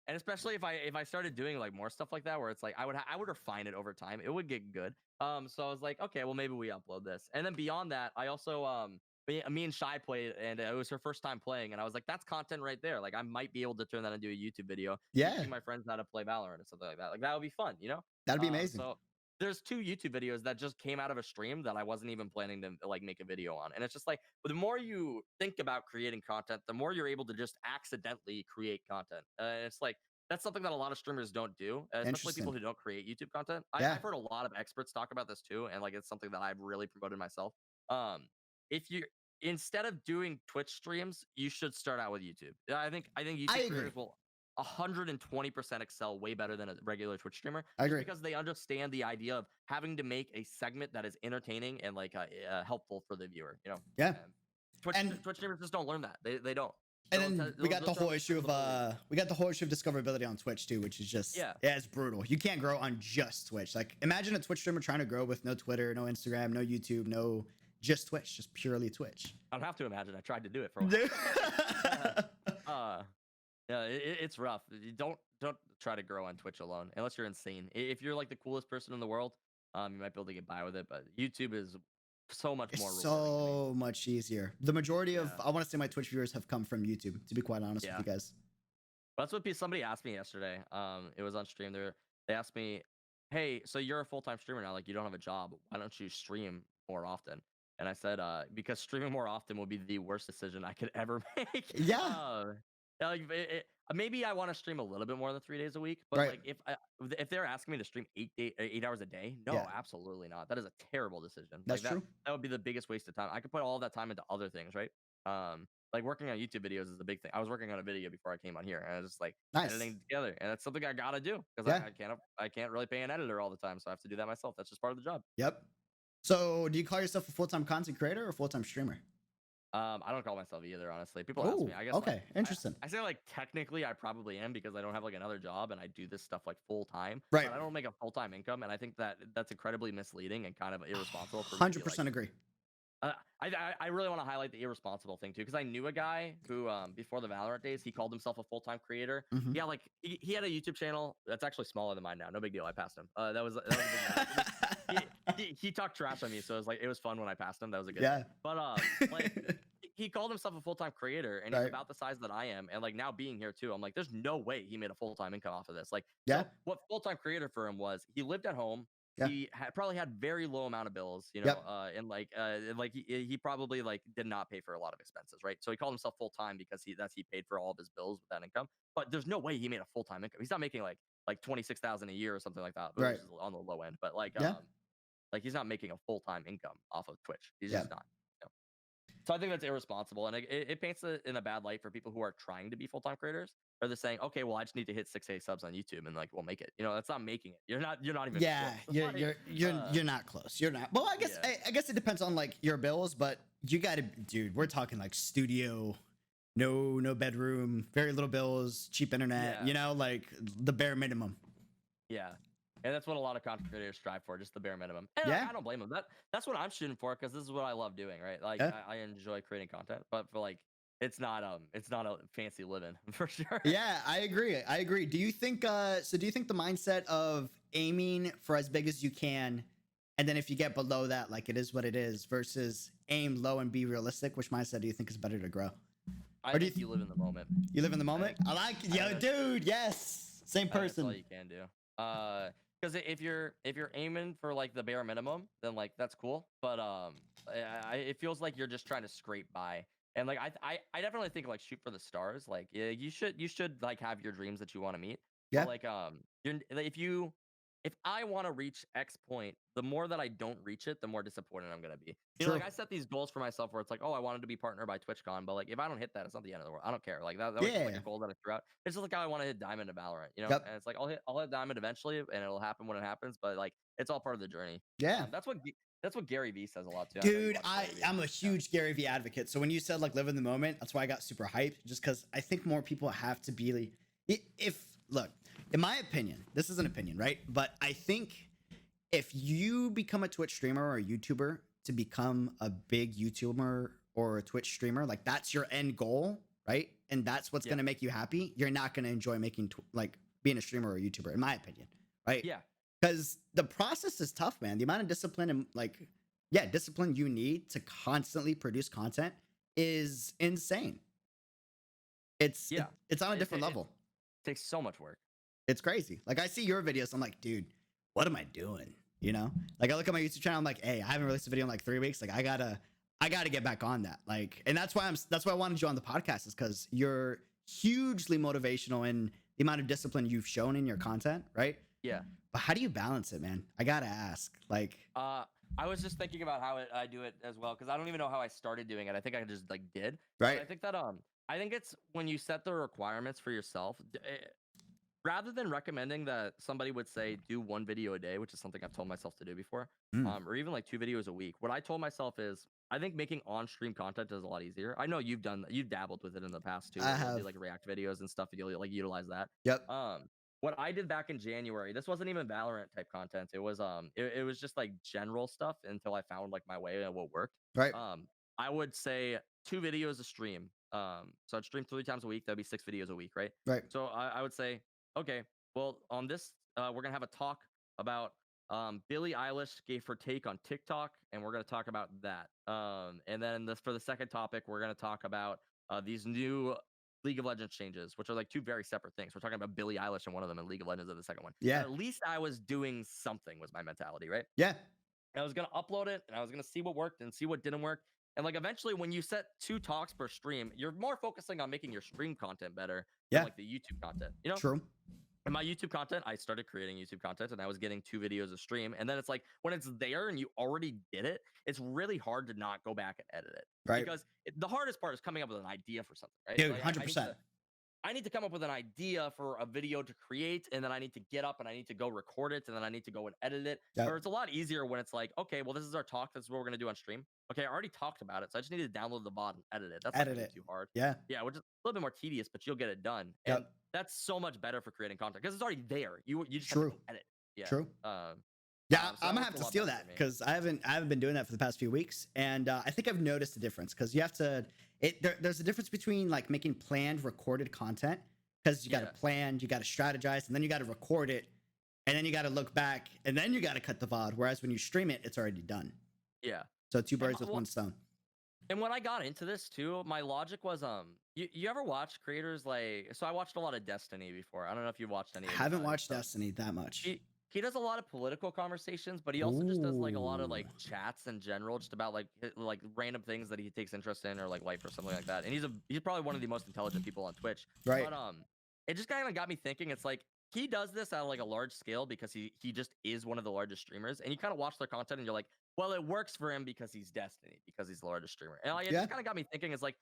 And especially if I started doing like more stuff like that, where it's like I would refine it over time. It would get good. So I was like, okay, well maybe we upload this. And then beyond that, I also me and Shy played, and it was her first time playing, and I was like, that's content right there. Like I might be able to turn that into a YouTube video, Yeah, teaching my friends how to play Valorant or something like that. Like that would be fun, you know? that'd be amazing. So there's 2 YouTube videos that just came out of a stream that I wasn't even planning to like make a video on. And it's just like the more you think about creating content, the more you're able to just accidentally create content. It's like that's something that a lot of streamers don't do, especially people Interesting. who don't create YouTube content. Yeah, I've heard a lot of experts talk about this too, and like it's something that I've really promoted myself. Um, if you instead of doing Twitch streams, you should start out with YouTube. I think I YouTube agree. creators will 120% excel way better than a regular Twitch streamer, I just agree. because they understand the idea of having to make a segment that is entertaining and like helpful for the viewer. You know, Yeah, and Twitch and Twitch streamers just don't learn that. They don't. and then we got They'll the turn whole the issue of discoverability. discoverability on Twitch too, which is just Yeah. yeah, it's brutal. You can't grow on just Twitch. Like imagine a Twitch streamer trying to grow with no Twitter, no Instagram, no YouTube, no just Twitch, just purely Twitch. I don't have to imagine. I tried to do it for a while. uh, yeah, it's rough. You don't try to grow on Twitch alone unless you're insane. If you're like the coolest person in the world, you might be able to get by with it. But YouTube is so much It's more rewarding to me. so much easier. The majority of Yeah, I want to say my Twitch viewers have come from YouTube, to be quite honest with yeah. you guys. That's what somebody asked me yesterday. It was on stream. They asked me, "Hey, so you're a full time streamer now? Like you don't have a job? Why don't you stream more often?" And I said, "Because streaming more often would be the worst decision I could ever make." Yeah, Like maybe I want to stream a little bit more than 3 days a week, but right. like if they're asking me to stream 8 hours a day, Yeah, no, absolutely not. That is a terrible decision. that's Like true. that would be the biggest waste of time. I could put all that time into other things, right? Like working on YouTube videos is a big thing. I was working on a video before I came on here, and I was just like Nice. editing together, and that's something I gotta do because Yeah. I can't really pay an editor all the time, so I have to do that myself. That's just part of the job. Yep. So, do you call yourself a full-time content creator or full-time streamer? I don't call myself either, honestly. People ask Oh, me. I guess like okay. Interesting. I say like technically I probably am because I don't have like another job and I do this stuff like full time, Right. but I don't make a full time income, and I think that that's incredibly misleading and kind of irresponsible for me to be like 100% agree. uh, I really want to highlight the irresponsible thing too, because I knew a guy who before the Valorant days he called himself a full time creator. Hmm. Yeah, like he had a YouTube channel that's actually smaller than mine now. No big deal. I passed him. That was a big moment. He talked trash on me, so it was fun when I passed him. That was a good Yeah. thing. But like he called himself a full time creator, and he's Right. about the size that I am. And like now being here too, I'm like, there's no way he made a full time income off of this. Like, Yeah. so what full time creator for him was he lived at home. Yeah. He probably had very low amount of bills, you know, Yep. and like he probably like did not pay for a lot of expenses, right? So he called himself full time because he paid for all of his bills with that income. But there's no way he made a full time income. He's not making like 26,000 a year or something like that, Right. which is on the low end. But Yeah. like he's not making a full time income off of Twitch. He's Yeah. just not. You know? So I think that's irresponsible, and it paints it in a bad light for people who are trying to be full time creators. Or they're saying, okay, well, I just need to hit 6K subs on YouTube, and like we'll make it. You know, that's not making it. You're not even. Yeah. close. You're Like, you're you're you're not close. You're not. Well, I guess yeah. I guess it depends on like your bills, but you got to, dude. We're talking like studio, no bedroom, very little bills, cheap internet. Yeah. You know, like the bare minimum. Yeah. And that's what a lot of content creators strive for, just the bare minimum. And Yeah. I don't blame them. That's what I'm shooting for because this is what I love doing, right? Like Yeah. I enjoy creating content, but for like it's not a fancy living for sure. Yeah, I agree. I agree. Do you think do you think the mindset of aiming for as big as you can, and then if you get below that, like it is what it is, versus aim low and be realistic, which mindset do you think is better to grow? I Or do you think you live in the moment. You live in the moment? I like it. Yo, think dude, yes. Same That's all person. you can do. Because if you're aiming for like the bare minimum, then like that's cool. But it feels like you're just trying to scrape by. And like I definitely think like shoot for the stars. Like yeah, you should like have your dreams that you want to meet. Yeah. But like you're if I want to reach X point, the more that I don't reach it, the more disappointed I'm gonna be. You know, True. like I set these goals for myself where it's like, oh, I wanted to be partnered by TwitchCon, but like if I don't hit that, it's not the end of the world. I don't care. Like that was just like Yeah. a goal that I threw out. It's just like how I want to hit diamond in Valorant, you know? Yep. And it's like I'll hit diamond eventually, and it'll happen when it happens. But like it's all part of the journey. Yeah. That's what Gary Vee says a lot too. I know you Dude, watch Gary Vee. I'm a huge Gary Vee advocate. So when you said like live in the moment, that's why I got super hyped. Just because I think more people have to be if look, in my opinion, this is an opinion, right? But I think if you become a Twitch streamer or a YouTuber to become a big YouTuber or a Twitch streamer, like that's your end goal, right? And that's what's going to make you happy, you're not going to enjoy making like being a streamer or a YouTuber, in my opinion, right? Yeah. Because the process is tough, man. The amount of discipline and like, yeah, discipline you need to constantly produce content is insane. It's Yeah. it's on a different level. It takes so much work. It's crazy. Like I see your videos, I'm like, dude, what am I doing? You know, like I look at my YouTube channel, I'm like, hey, I haven't released a video in like 3 weeks. Like I gotta get back on that. Like, and that's why I wanted you on the podcast, is because you're hugely motivational in the amount of discipline you've shown in your content, right? Yeah. But how do you balance it, man? I gotta ask. Like, I was just thinking about how I do it as well, because I don't even know how I started doing it. I think I just like did. right? But I think that I think it's when you set the requirements for yourself. Rather than recommending that somebody would say do 1 video a day, which is something I've told myself to do before, or even like 2 videos a week, what I told myself is I think making on-stream content is a lot easier. I know you've dabbled with it in the past too. I You'll have. do like React videos and stuff, and you'll like utilize that. Yep. What I did back in January, this wasn't even Valorant type content. It was it was just like general stuff until I found like my way and what worked. Right. I would say 2 videos a stream. So I'd stream 3 times a week. That'd be 6 videos a week, right? Right. So I would say, okay, well, on this, we're gonna have a talk about Billie Eilish gave her take on TikTok, and we're gonna talk about that. And then for the second topic, we're gonna talk about these new League of Legends changes, which are like 2 very separate things. We're talking about Billie Eilish in one of them and League of Legends in the second one. Yeah. But at least I was doing something, was my mentality, right? Yeah. And I was gonna upload it, and I was gonna see what worked and see what didn't work. And like eventually, when you set 2 talks per stream, you're more focusing on making your stream content better than like the YouTube content. You know? True. In my YouTube content, I started creating YouTube content, and I was getting 2 videos a stream. And then it's like when it's there and you already did it, it's really hard to not go back and edit it. Right. Because the hardest part is coming up with an idea for something, right? Dude, Like, 100%. I need to come up with an idea for a video to create, and then I need to get up and I need to go record it, and then I need to go and edit it. Yep. Or it's a lot easier when it's like, okay, well, this is our talk. This is what we're gonna do on stream. Okay, I already talked about it, so I just need to download the VOD and edit it. That's Edit not it. too hard. Yeah. Yeah, which is a little bit more tedious, but you'll get it done. Yep. And that's so much better for creating content because it's already there. You just have True. to go edit. Yeah. True. So Yeah, that I'm gonna works have a to lot steal better that for me. because I haven't been doing that for the past few weeks, and I think I've noticed a difference because you have to. There's a difference between like making planned recorded content, because you got to plan, you got to strategize, and then you got to record it, and then you got to look back, and then you got to cut the VOD. Whereas when you stream it, it's already done. Yeah. So 2 birds with 1 stone. And when I got into this too, my logic was you ever watch creators like, so I watched a lot of Destiny before. I don't know if you've watched any. I haven't watched Destiny that much. He does a lot of political conversations, but he also just does like a lot of like chats in general, just about like random things that he takes interest in, or like life or something like that. And he's probably one of the most intelligent people on Twitch. Right. But it just kind of got me thinking. It's like he does this at like a large scale because he just is one of the largest streamers, and you kind of watch their content and you're like, well, it works for him because he's Destiny, because he's the largest streamer. And like, it just kind of got me thinking, it's like,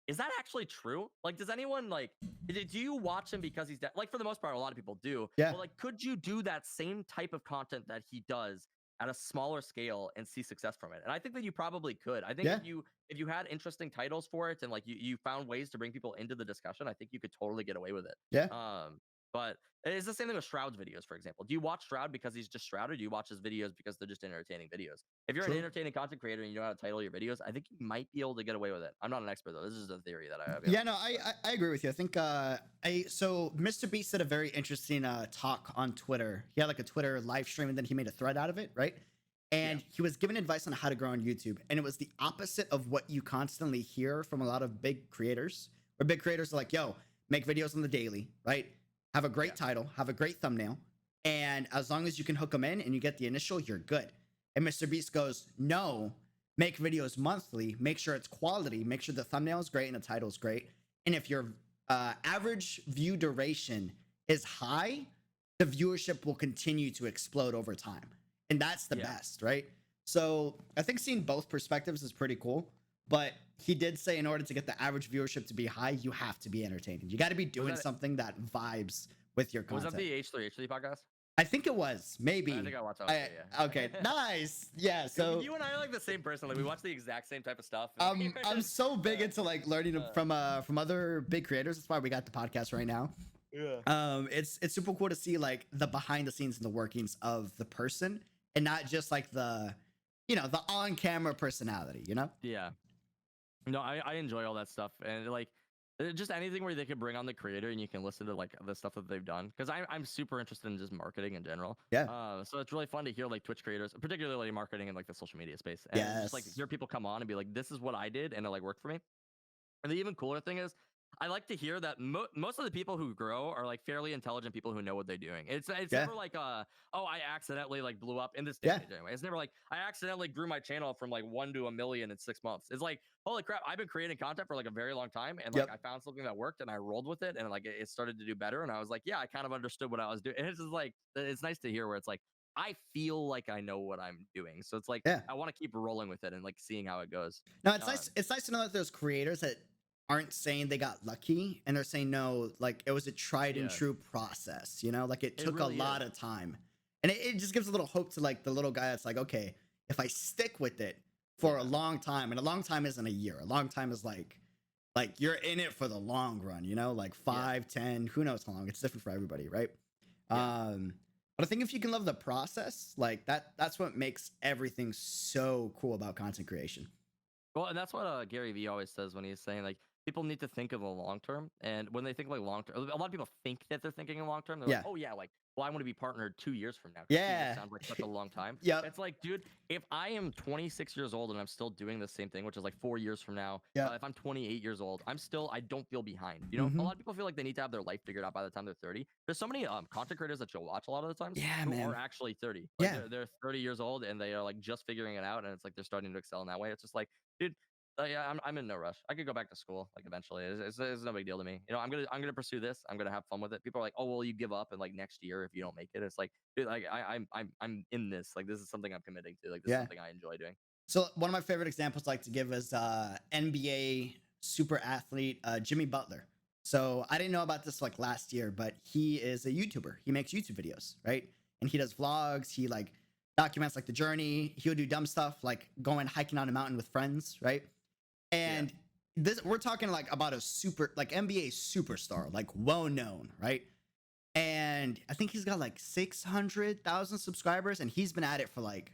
is that actually true? Like, does anyone like, do you watch him because he's like, for the most part, a lot of people do. Yeah. But like, could you do that same type of content that he does at a smaller scale and see success from it? And I think that you probably could. I think if you had interesting titles for it, and like you found ways to bring people into the discussion, I think you could totally get away with it. Yeah. But it's the same thing with Shroud's videos, for example. Do you watch Shroud because he's just Shroud, or do you watch his videos because they're just entertaining videos? If you're an entertaining content creator and you know how to title your videos, I think you might be able to get away with it. I'm not an expert though. This is a theory that I have. Yeah, no, I agree with you. I think so Mr. Beast did a very interesting talk on Twitter. He had like a Twitter live stream, and then he made a thread out of it, right? And he was giving advice on how to grow on YouTube, and it was the opposite of what you constantly hear from a lot of big creators. Where big creators are like, "Yo, make videos on the daily, right? Have a great title, have a great thumbnail, and as long as you can hook them in and you get the initial, you're good." And Mr. Beast goes, "No, make videos monthly, make sure it's quality, make sure the thumbnail is great and the title is great. And if your average view duration is high, the viewership will continue to explode over time." And that's the best, right? So I think seeing both perspectives is pretty cool. But he did say in order to get the average viewership to be high, you have to be entertaining. You got to be doing something that vibes with your content. Was that the H3H3 podcast? I think it was. Maybe. I think I watched that. Yeah. Okay, nice. Yeah, so you and I are like the same person. Like we watch the exact same type of stuff. I'm so big into like learning from other big creators. That's why we got the podcast right now. Yeah. It's super cool to see like the behind the scenes and the workings of the person, and not just like the on camera personality. Yeah. No, I enjoy all that stuff, and like Just anything where they could bring on the creator and you can listen to like the stuff that they've done. Because I'm super interested in just marketing in general. Yeah. So it's really fun to hear like Twitch creators, particularly marketing in like the social media space, and just like Yes. hear people come on and be like, "This is what I did," and it like worked for me. And the even cooler thing is, I like to hear that most of the people who grow are like fairly intelligent people who know what they're doing. It's Yeah. never like oh, I accidentally like blew up in this day Yeah. and age anyway. It's never like I accidentally grew my channel from like 1 to a million in 6 months. It's like holy crap, I've been creating content for like a very long time, and like Yep. I found something that worked and I rolled with it, and like it started to do better, and I was like, yeah, I kind of understood what I was doing. And it's just like it's nice to hear where it's like I feel like I know what I'm doing. So it's like Yeah. I want to keep rolling with it and like seeing how it goes. No, it's Um, nice. It's nice to know that there's creators that aren't saying they got lucky and they're saying no, like it was a tried and yeah, true process, you know, like it it took a really is. lot of time. And it just gives a little hope to like the little guy that's like, okay, if I stick with it for a Yeah. long time, and a long time isn't a year, a long time is like you're in it for the long run, you know, like Yeah. 5, 10, who knows how long. It's different for everybody, right? Yeah. But I think if you can love the process, like that's what makes everything so cool about content creation. Well, and that's what Gary Vee always says when he's saying like people need to think of the long term, and when they think like long term, a lot of people think that they're thinking in long term. They're like, Yeah. oh yeah, like well, I want to be partnered 2 years from now. 2 years Yeah. sounds like such a long time. Yep. It's like, dude, if I am 26 years old and I'm still doing the same thing, which is like 4 years from now, Yep. if I'm 28 years old, I don't feel behind. You know, a Mm-hmm. lot of people feel like they need to have their life figured out by the time they're 30. There's so many content creators that you'll watch a lot of the times Yeah, who are man. actually 30. Like Yeah. they're 30 years old and they are like just figuring it out, and it's like they're starting to excel in that way. It's just like, dude, yeah, I'm in no rush. I could go back to school like eventually. It's no big deal to me. You know, I'm gonna pursue this. I'm gonna have fun with it. People are like, oh well, you give up in like next year if you don't make it. It's like, dude, like I'm in this. Like this is something I'm committing to. Like this is Yeah. something I enjoy doing. So one of my favorite examples I like to give is NBA super athlete Jimmy Butler. So I didn't know about this like last year, but he is a YouTuber. He makes YouTube videos, right? And he does vlogs. He like documents like the journey. He'll do dumb stuff like going hiking on a mountain with friends, right? Yeah, And this we're talking like about a super like NBA superstar, like well known, right? And I think he's got like 600,000 subscribers, and he's been at it for like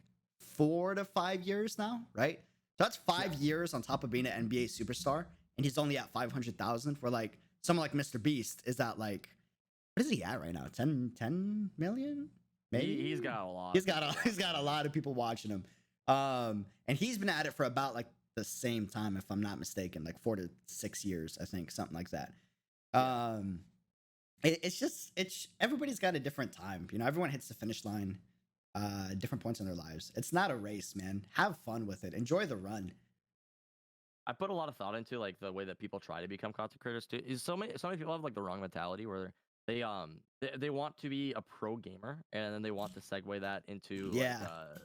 4 to 5 years now, right? So that's five yeah. years on top of being an NBA superstar, and he's only at 500,000. For like someone like Mr. Beast is at like what is he at right now? 10 million, maybe. He's got a lot He's of got people a he's watching got a him. lot of people watching him, and he's been at it for about like the same time, if I'm not mistaken, like 4 to 6 years, I think, something like that. Yeah. Um, it's just it's everybody's got a different time, you know. Everyone hits the finish line, different points in their lives. It's not a race, man. Have fun with it. Enjoy the run. I put a lot of thought into like the way that people try to become content creators too. Is so many people have like the wrong mentality where they want to be a pro gamer and then they want to segue that into Yeah.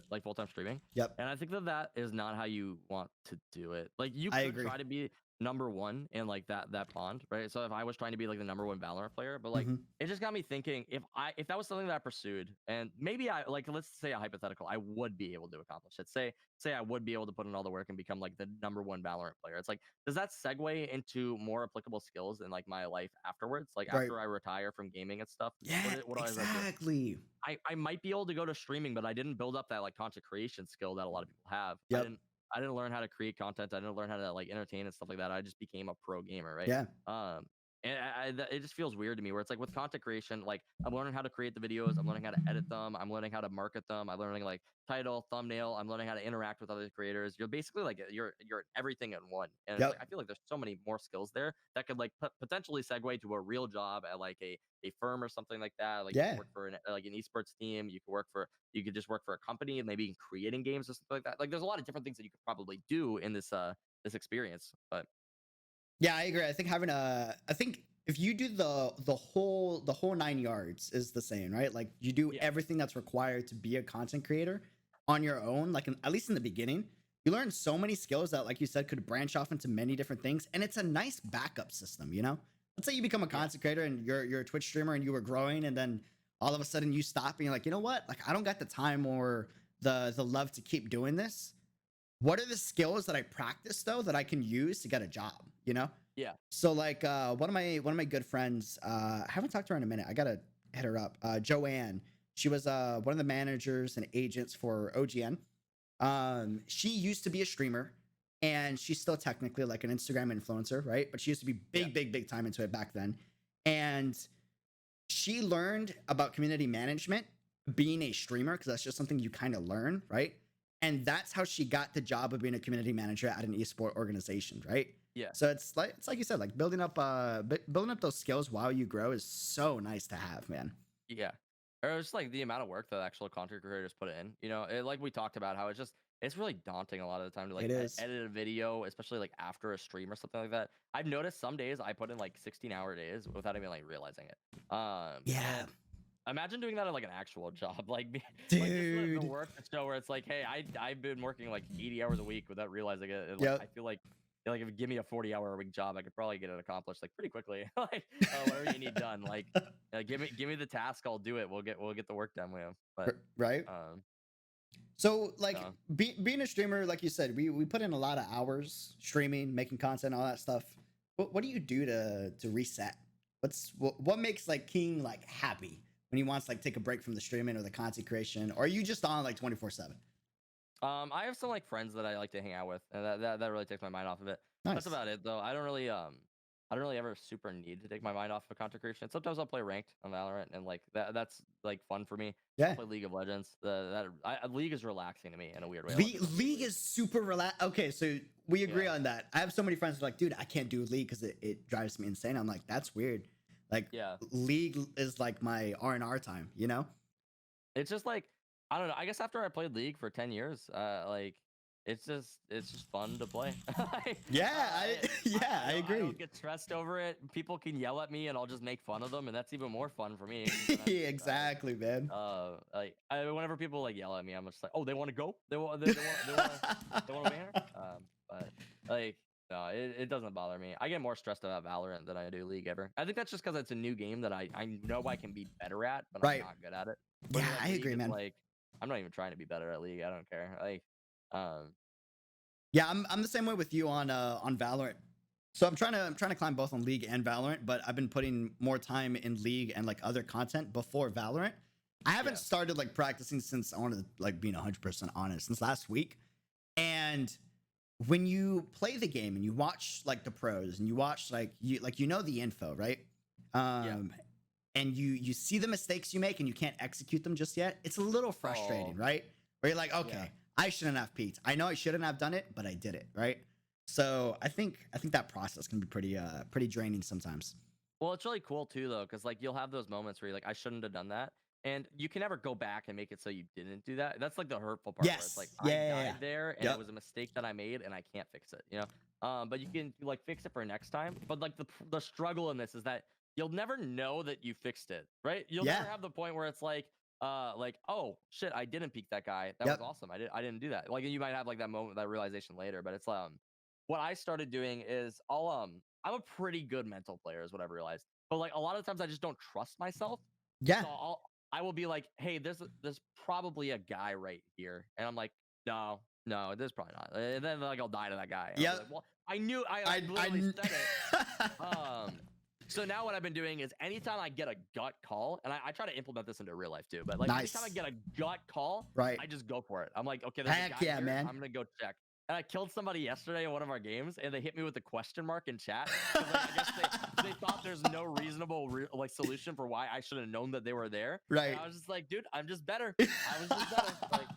like full-time streaming. Yep. And I think that that is not how you want to do it. Like you I could agree. try to be number one in like that pond, right? So if I was trying to be like the number one Valorant player, but like Hmm. it just got me thinking if that was something that I pursued and maybe I like let's say a hypothetical, I would be able to accomplish it. Say I would be able to put in all the work and become like the number one Valorant player. It's like, does that segue into more applicable skills in like my life afterwards? Like Right. after I retire from gaming and stuff, Yeah. what do I do? Exactly. I might be able to go to streaming, but I didn't build up that like content creation skill that a lot of people have. Yep. I didn't learn how to create content. I didn't learn how to like entertain and stuff like that. I just became a pro gamer, right? Yeah. Um, and it just feels weird to me where it's like with content creation, like I'm learning how to create the videos, I'm learning how to edit them, I'm learning how to market them, I'm learning like title, thumbnail, I'm learning how to interact with other creators. You're basically like you're everything in one, and it's like Yep. I feel like there's so many more skills there that could like potentially segue to a real job at like a firm or something like that. Like you Yeah. could work for like an esports team, you could just work for a company and maybe creating games or something like that. Like there's a lot of different things that you could probably do in this experience, but Yeah, I agree. I think having a, I think if you do the whole 9 yards is the saying, right? Like you do yeah, everything that's required to be a content creator on your own. Like at least in the beginning, you learn so many skills that, like you said, could branch off into many different things, and it's a nice backup system. You know, let's say you become a yeah, content creator and you're a Twitch streamer and you were growing, and then all of a sudden you stop and you're like, you know what? Like I don't got the time or the love to keep doing this. What are the skills that I practice though that I can use to get a job? You know. yeah, So like one of my good friends, I haven't talked to her in a minute. I gotta hit her up. Joanne. She was one of the managers and agents for OGN. She used to be a streamer, and she's still technically like an Instagram influencer, right? But she used to be big time into it back then. And she learned about community management being a streamer, because that's just something you kind of learn, right? And that's how she got the job of being a community manager at an esport organization, right? Yeah. So it's like you said, like building up those skills while you grow is so nice to have, man. Yeah. Or it's just like the amount of work that actual content creators put in. You know, like we talked about how it's really daunting a lot of the time to like It is. edit a video, especially like after a stream or something like that. I've noticed some days I put in like 16-hour days without even like realizing it. Yeah. And imagine doing that at like an actual job, like like Dude. the work show where it's like, hey, I've been working like 80 hours a week without realizing it. And, like, Yep. I feel like if you give me a 40-hour a week job, I could probably get it accomplished like pretty quickly. Like whatever you need done, like give me the task, I'll do it. We'll get the work done with him. But Right. So like no. being a streamer, like you said, we put in a lot of hours streaming, making content, all that stuff. What do you do to reset? What makes like King like happy when he wants to like take a break from the streaming or the content creation, or are you just on like 24/7? I have some like friends that I like to hang out with, and that really takes my mind off of it. Nice. That's about it though. I don't really ever super need to take my mind off of content creation. Sometimes I'll play ranked on Valorant, and like that's like fun for me. Yeah. I'll play League of Legends. League is relaxing to me in a weird way. League is super relaxed. Okay, so we agree on that. I have so many friends who are like, dude, I can't do League because it drives me insane. I'm like, that's weird. Like, League is like my R&R time, you know? It's just like, I don't know. I guess after I played League for 10 years, like it's just fun to play. I agree. I don't get stressed over it. People can yell at me and I'll just make fun of them, and that's even more fun for me. Exactly, man. Like whenever people like yell at me, I'm just like, oh, they want to go? They want to be here? But like, no, it doesn't bother me. I get more stressed about Valorant than I do League ever. I think that's just because it's a new game that I know I can be better at, but I'm not good at it. Yeah, I agree, man. Like, I'm not even trying to be better at League. I don't care. Like, yeah, I'm the same way with you on Valorant. So I'm trying to climb both on League and Valorant, but I've been putting more time in League and like other content before Valorant. I haven't started like practicing since, I want to like being 100% honest, since last week. And when you play the game and you watch like the pros and you watch you know the info, right? And you see the mistakes you make and you can't execute them just yet. It's a little frustrating, right? Where you're like, okay, I shouldn't have peeked. I know I shouldn't have done it, but I did it, right? So I think that process can be pretty draining sometimes. Well, it's really cool too, though, because like you'll have those moments where you're like, I shouldn't have done that, and you can never go back and make it so you didn't do that. That's like the hurtful part. Where it's like I died there, and it was a mistake that I made, and I can't fix it. You know, but you can like fix it for next time. But like the struggle in this is that you'll never know that you fixed it, right? You'll never have the point where it's like oh shit, I didn't peek that guy. That was awesome. I didn't do that. Like you might have like that moment, that realization later, but it's what I started doing is I'm a pretty good mental player is what I've realized. But like a lot of times I just don't trust myself. Yeah. So I will be like, hey, there's probably a guy right here. And I'm like, no, there's probably not. And then like I'll die to that guy. Yeah. Like, well, I knew I literally said it. So now what I've been doing is anytime I get a gut call, and I try to implement this into real life too, but like anytime I get a gut call, I just go for it. I'm like, okay, there's a guy here. Man. I'm gonna go check. And I killed somebody yesterday in one of our games, and they hit me with a question mark in chat. Like, I guess they thought there's no reasonable like solution for why I should have known that they were there. Right. And I was just like, dude, I'm just better. I was just better. Like,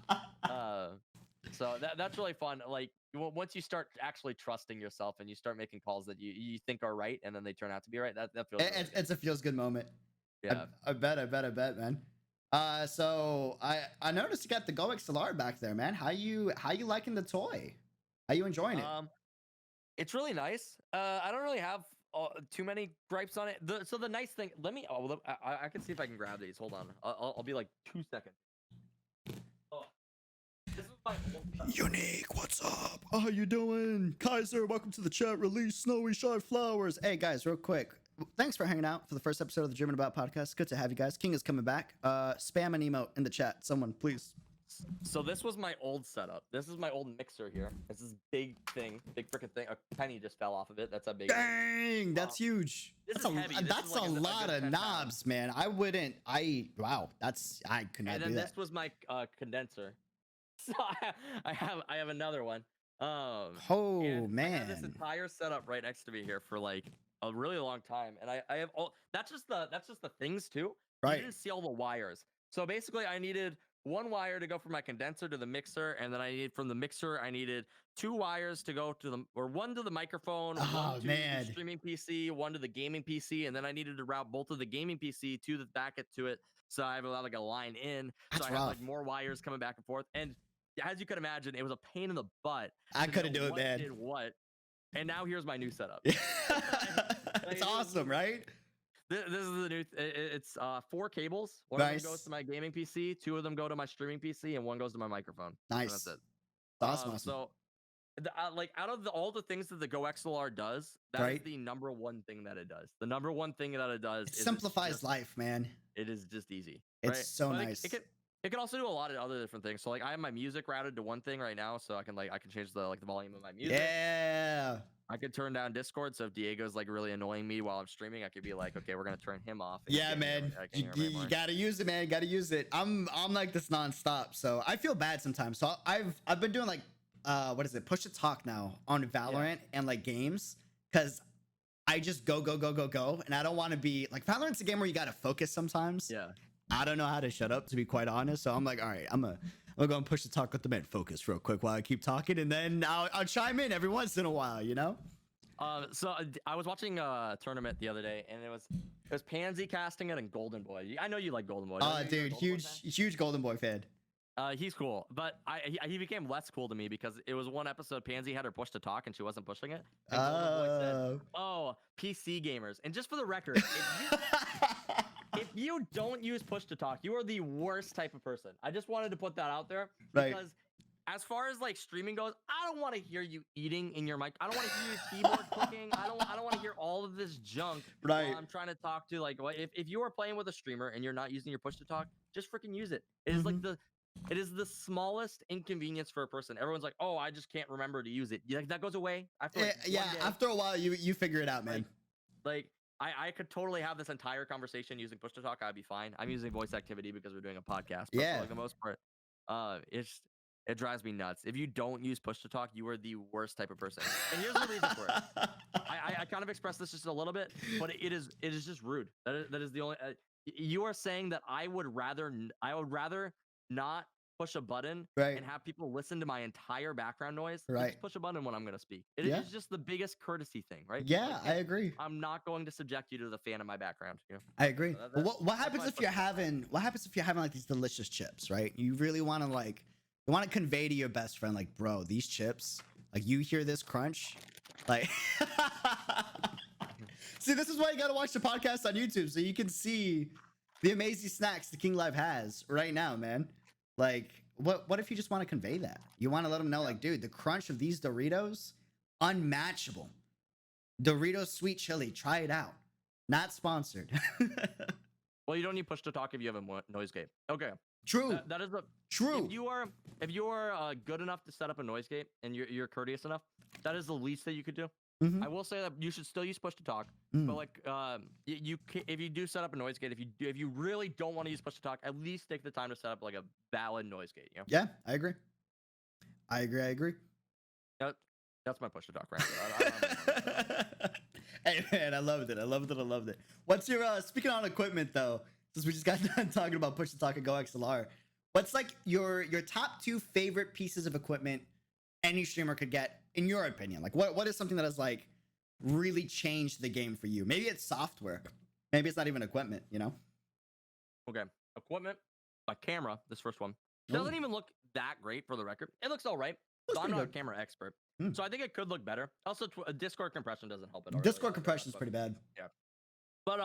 so that's really fun. Like once you start actually trusting yourself and you start making calls that you think are right, and then they turn out to be right, that feels. Really it's a feels good moment. Yeah. I bet, man. So I noticed you got the Go XLR back there, man. How you liking the toy? How you enjoying it? It's really nice. I don't really have too many gripes on it. So the nice thing, I can see if I can grab these. Hold on. I'll be like 2 seconds. Oh, this is my Unique, what's up? How you doing? Kaiser, welcome to the chat. Release Snowy Shy Flowers. Hey guys, real quick. Thanks for hanging out for the first episode of the Dreaming About podcast. Good to have you guys. King is coming back. Spam an emote in the chat. Someone, please. So this was my old setup. This is my old mixer here. It's this big freaking thing. A penny just fell off of it. That's a big. Dang, that's huge. That's a lot of knobs, man. I could not do that. And then this was my condenser. So I have another one. Oh And I have this man. entire setup right next to me here for like a really long time, and I have all that's just the things too. You Right. didn't see all the wires. So basically, I needed one wire to go from my condenser to the mixer, and then I needed from the mixer, I needed two wires to go to the or one to the microphone, one Oh to the man. streaming PC, one to the gaming PC, and then I needed to route both of the gaming PC to the back it to it. So I have like a line in. So That's I have rough. like more wires coming back and forth. And as you can imagine, it was a pain in the butt I to know couldn't do it, what man. did what. And now here's my new setup. It's awesome, right? This is the new. It's 4 cables. One of them goes Nice. to my gaming PC. 2 of them go to my streaming PC, and one goes to my microphone. And that's Nice. it. Awesome. Awesome. So like out of all the things that the Go XLR does, that is Right? the number one thing that it does. The number one thing that it does It is simplifies life, man. it is just easy, It's right? so But nice. it can also do a lot of other different things. So like I have my music routed to one thing right now, so I can change the volume of my music. Yeah. I could turn down Discord, so if Diego's like really annoying me while I'm streaming, I could be like, okay, we're gonna turn him off. And Yeah, man. I can't You, hear him you, anymore. you gotta use it, man. You gotta use it. I'm like this nonstop, so I feel bad sometimes. So I've been doing like what is it? Push to talk now on Valorant and like games, because I just go, and I don't want to be like Valorant's a game where you gotta focus sometimes. Yeah. I don't know how to shut up, to be quite honest. So I'm like, all right, I'm gonna go and push the talk with the man. Focus real quick while I keep talking, and then I'll chime in every once in a while, you know? So I was watching a tournament the other day, and it was Pansy casting it and Golden Boy. I know you like Golden Boy. Oh, dude, huge Golden Boy fan. He's cool, but he became less cool to me because it was one episode Pansy had her push to talk and she wasn't pushing it. And Golden Boy said, "Oh, PC gamers." And just for the record, if you don't use push to talk, you are the worst type of person. I just wanted to put that out there because as far as like streaming goes, I don't want to hear you eating in your mic. I don't want to hear your keyboard clicking. I don't want to hear all of this junk while I'm trying to talk to like if you are playing with a streamer and you're not using your push to talk, just freaking use it. It is the smallest inconvenience for a person. Everyone's like, "Oh, I just can't remember to use it." Like that goes away after like, after a while you figure it out, man. Like I could totally have this entire conversation using push to talk. I'd be fine. I'm using voice activity because we're doing a podcast. But for like the most part, it drives me nuts. If you don't use push to talk, you are the worst type of person. And here's the reason for it. I kind of expressed this just a little bit, but it is just rude. That is the only. You are saying that I would rather not push a button and have people listen to my entire background noise. Just push a button when I'm going to speak. It is just the biggest courtesy thing, right? Yeah, like, I agree. I'm not going to subject you to the fan of my background. You know? I agree. So what happens if you're having like these delicious chips, right? You really want to convey to your best friend, like, bro, these chips, like, you hear this crunch, like. See, this is why you gotta watch the podcast on YouTube so you can see the amazing snacks TheKingLive has right now, man. Like, what if you just want to convey that? You want to let them know, like, dude, the crunch of these Doritos, unmatchable. Doritos sweet chili, try it out. Not sponsored. Well, you don't need push to talk if you have a noise gate. Okay. True. That is true. If you are good enough to set up a noise gate and you're courteous enough, that is the least that you could do. I will say that you should still use push to talk, but like if you do set up a noise gate, if you really don't want to use push to talk, at least take the time to set up like a valid noise gate. You know? Yeah, I agree. That's my push to talk right. Hey man, I loved it. What's your speaking on equipment though? Since we just got done talking about push to talk and Go XLR, what's like your top 2 favorite pieces of equipment any streamer could get, in your opinion? Like, what is something that has like really changed the game for you? Maybe it's software, maybe it's not even equipment, you know? Okay, equipment. My camera, this first one, doesn't even look that great for the record. It looks all right. So I'm not a camera expert, so I think it could look better. Also, Discord compression doesn't help it. Discord compression is pretty bad. Yeah, but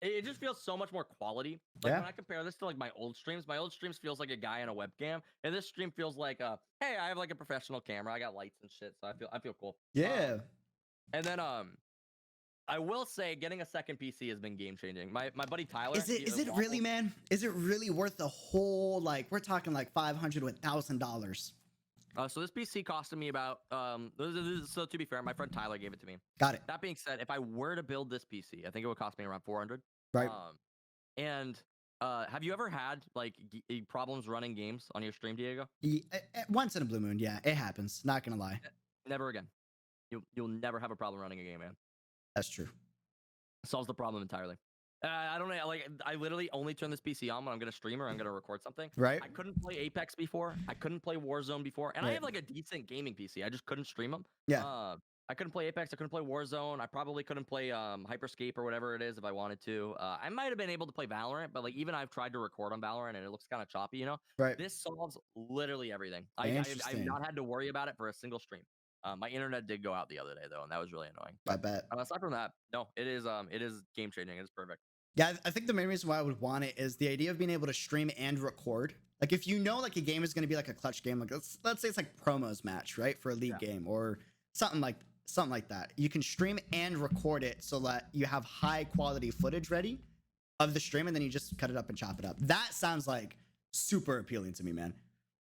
it just feels so much more quality. Like when I compare this to like my old streams feels like a guy in a webcam, and this stream feels like hey, I have like a professional camera, I got lights and shit, so I feel cool. Yeah. And then I will say getting a second PC has been game changing. My buddy Tyler. Is it really, man? Is it really worth the whole, like, we're talking like $500 to $1,000? So this PC costed me about so to be fair, my friend Tyler gave it to me. Got it. That being said, if I were to build this PC, I think it would cost me around 400. Right. And Have you ever had like problems running games on your stream, Diego? Once in a blue moon, yeah, it happens. Not gonna lie, Never again. You'll never have a problem running a game, man. that's true. Solves the problem entirely. I don't know. Like, I literally only turn this PC on when I'm gonna stream or I'm gonna record something. Right? I couldn't play Apex before. I couldn't play Warzone before, and I Right. have like a decent gaming PC. I just couldn't stream them. Yeah. I couldn't play Apex. I couldn't play Warzone. I probably couldn't play Hyperscape or whatever it is if I wanted to. I might have been able to play Valorant, but like even I've tried to record on Valorant and it looks kind of choppy. You know, Right. this solves literally everything. I've Interesting. not had to worry about it for a single stream. My internet did go out the other day though, and that was really annoying. I bet. Aside from that, no, it is game changing. It is perfect. Yeah, I think the main reason why I would want it is the idea of being able to stream and record. Like if you know like a game is going to be like a clutch game, like let's say it's like promos match, right, for a league game or something like that. You can stream and record it so that you have high quality footage ready of the stream, and then you just cut it up and chop it up. That sounds like super appealing to me, man.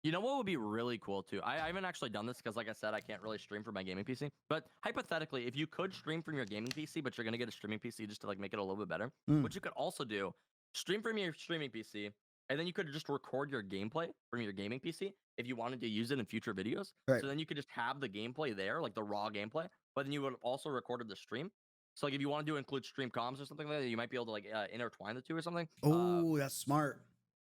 You know what would be really cool too? I haven't actually done this because, like I said, I can't really stream from my gaming PC. But hypothetically, if you could stream from your gaming PC, but you're gonna get a streaming PC just to like make it a little bit better, what you could also do, stream from your streaming PC, and then you could just record your gameplay from your gaming PC if you wanted to use it in future videos. Right. So then you could just have the gameplay there, like the raw gameplay, but then you would also recorded the stream. So like if you wanted to include stream comms or something like that, you might be able to like intertwine the two or something. Oh, that's smart.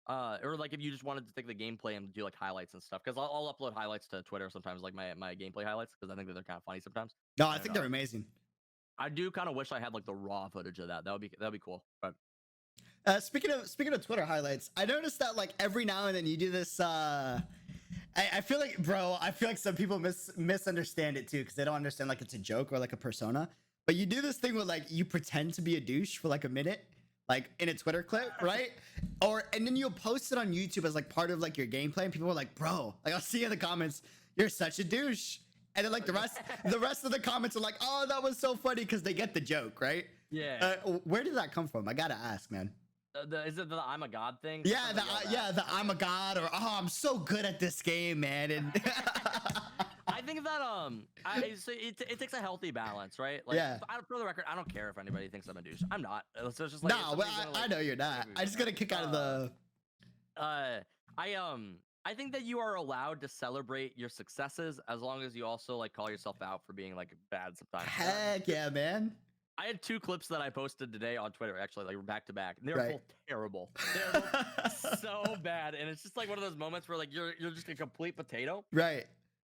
Or like if you just wanted to take the gameplay and do like highlights and stuff, because I'll upload highlights to Twitter sometimes, like my gameplay highlights, because I think that they're kind of funny sometimes. No, I think they're amazing. I do kind of wish I had like the raw footage of that. That'd be cool. But speaking of Twitter highlights, I noticed that like every now and then you do this. I feel like, bro, I feel like some people misunderstand it too because they don't understand like it's a joke or like a persona. But you do this thing where like you pretend to be a douche for like a minute, like in a Twitter clip, right? And then you'll post it on YouTube as like part of like your gameplay, and people are like, bro, like I'll see in the comments, you're such a douche. And then like the rest of the comments are like, oh, that was so funny because they get the joke, right? yeah, Where did that come from? I gotta ask, man. is it the I'm a god thing? Yeah, the I'm a god, or oh, I'm so good at this game, man. And I think that it takes a healthy balance, right? Like, yeah. for the record, I don't care if anybody thinks I'm a douche. I'm not. So it's just like, No, I know you're not. I just got a kick out of the. I think that you are allowed to celebrate your successes as long as you also like call yourself out for being like bad sometimes. Heck yeah, man. I had 2 clips that I posted today on Twitter, actually, like back to back. They're Right. both terrible. They're both so bad, and it's just like one of those moments where like you're just a complete potato. Right.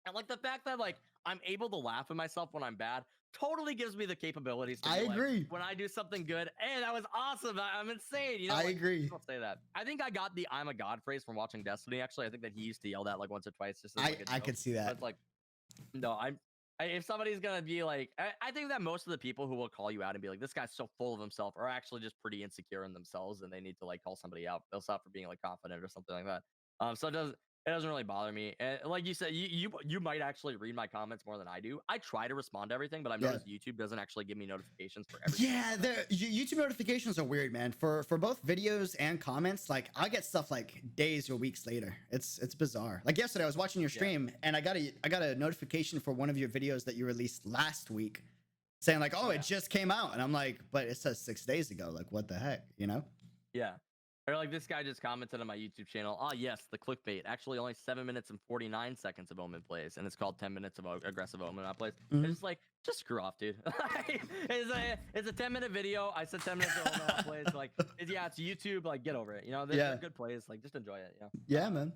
And like the fact that like I'm able to laugh at myself when I'm bad totally gives me the capabilities. To I be like, agree. when I do something good, hey, that was awesome. I'm insane. You know, I like, agree. Don't say that. I think I got the "I'm a god" phrase from watching Destiny. Actually, I think that he used to yell that like once or twice. Just as, like, a I joke. could see that. But it's like, no, if somebody's gonna be like, I think that most of the people who will call you out and be like, this guy's so full of himself, are actually just pretty insecure in themselves, and they need to like call somebody out. They'll stop for being like confident or something like that. So it doesn't really bother me. And like you said, you might actually read my comments more than I do. I try to respond to everything, but I've noticed YouTube doesn't actually give me notifications for everything. Yeah, YouTube notifications are weird, man. For both videos and comments, like I get stuff like days or weeks later. It's bizarre. Like yesterday, I was watching your stream and I got a notification for one of your videos that you released last week, saying like, oh, it just came out, and I'm like, but it says 6 days ago. Like, what the heck, you know? Yeah. Or like this guy just commented on my YouTube channel. Oh yes, the clickbait. Actually, only 7 minutes and 49 seconds of Omen plays, and it's called 10 minutes of aggressive Omen not plays. It's like, just screw off, dude. It's a 10-minute video. I said 10 minutes of Omen not plays. Like, it's YouTube. Like, get over it. You know, they're good plays. Like, just enjoy it. You know? Yeah, man.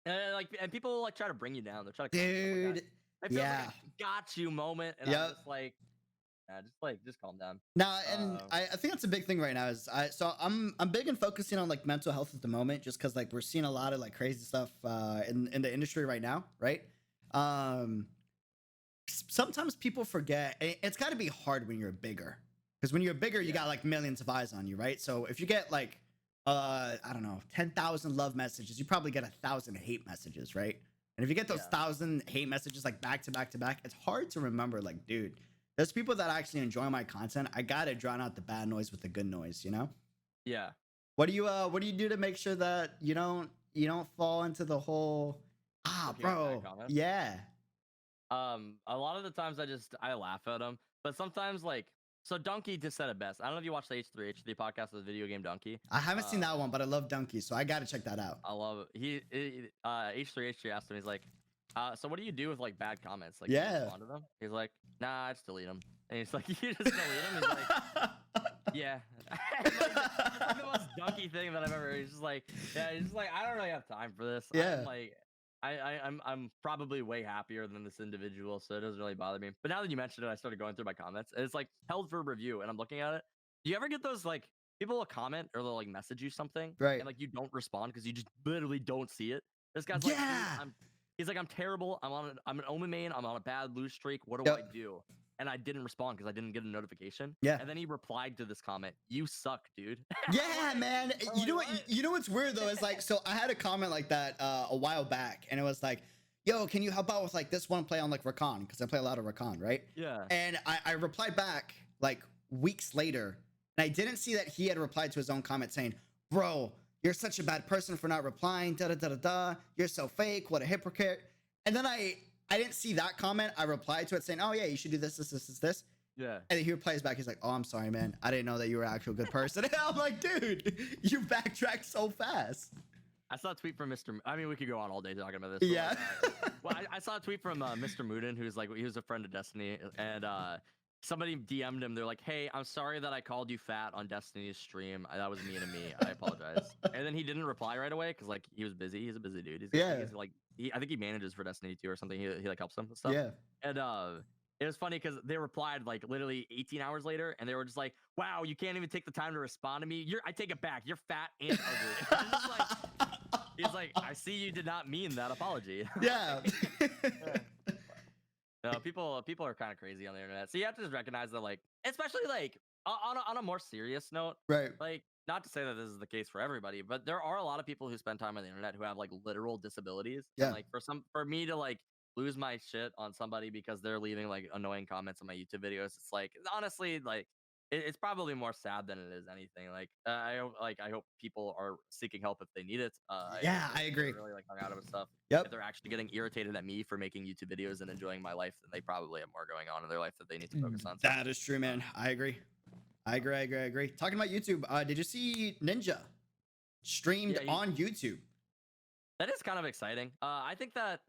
And people like try to bring you down. They're trying to, dude. Yeah, like got you moment, and I'm just like. Just calm down. Now, and I think that's a big thing right now. I'm big in focusing on like mental health at the moment, just because like we're seeing a lot of like crazy stuff in the industry right now, right? Sometimes people forget it's got to be hard when you're bigger, because when you're bigger, you got like millions of eyes on you, right? So if you get like I don't know, 10,000 love messages, you probably get 1,000 hate messages, right? And if you get those 1,000 hate messages like back to back to back, it's hard to remember. Like, dude, there's people that actually enjoy my content. I gotta drown out the bad noise with the good noise, you know? Yeah. What do you do to make sure that you don't fall into the whole bro? Yeah. A lot of the times I laugh at them, but sometimes like So Donkey just said it best. I don't know if you watched the H3 podcast with the video game Donkey. I haven't seen Uh, that one, but I love Donkey, so I gotta check that out. I love it. H3 asked him, he's like, so what do you do with like bad comments? Like, do you Yeah. respond to them? He's like, nah, I just delete them. And he's like, you just delete them? He's like, yeah. It's like the most Donkey thing that I've ever. He's just like, yeah. He's just like, I don't really have time for this. Yeah. I'm like, I'm probably way happier than this individual, so it doesn't really bother me. But now that you mentioned it, I started going through my comments, and it's like held for review, and I'm looking at it. Do you ever get those like people will comment or they'll like message you something, Right. and like you don't respond because you just literally don't see it? This guy's like, Yeah. he's like, I'm terrible. I'm an Omen main. I'm on a bad lose streak. What do Yep. I do? And I didn't respond because I didn't get a notification. Yeah. And then he replied to this comment, "You suck, dude." Yeah, man. I'm You know like, what? You know what's weird though is like, so I had a comment like that a while back, and it was like, "Yo, can you help out with like this one play on like Rakan? Because I play a lot of Rakan, right?" Yeah. And I replied back like weeks later, and I didn't see that he had replied to his own comment saying, "Bro, you're such a bad person for not replying. Da da da da da. You're so fake. What a hypocrite." And then I didn't see that comment. I replied to it saying, "Oh yeah, you should do this, this." Yeah. And then he replies back. He's like, "Oh, I'm sorry, man. I didn't know that you were an actual good person." And I'm like, dude, you backtracked so fast. I saw a tweet from Mr. I mean, we could go on all day talking about this. But Yeah. Well, I saw a tweet from Mr. Mooden, who's like, he was a friend of Destiny, and somebody DM'd him. They're like, "Hey, I'm sorry that I called you fat on Destiny's stream. That was mean to me. I apologize." And then he didn't reply right away because like he was busy. He's a busy dude. He's like, I think he manages for Destiny 2 or something. He like helps them and stuff. Yeah. And it was funny because they replied like literally 18 hours later, and they were just like, "Wow, you can't even take the time to respond to me. I take it back. You're fat and ugly." It's like, he's like, "I see you did not mean that apology." Yeah. No, people are kind of crazy on the internet, so you have to just recognize that, like, especially like on a more serious note, Right. like, not to say that this is the case for everybody, but there are a lot of people who spend time on the internet who have like literal disabilities. Yeah. And, like for me to like lose my shit on somebody because they're leaving like annoying comments on my YouTube videos, it's like honestly like it's probably more sad than it is anything. Like I hope people are seeking help if they need it. Yeah, If I they're agree. really like hung out of stuff. Yep. If they're actually getting irritated at me for making YouTube videos and enjoying my life, then they probably have more going on in their life that they need to focus on. So, That is true, man. I agree. Talking about YouTube, did you see Ninja streamed Yeah, on YouTube? that is kind of exciting. I think that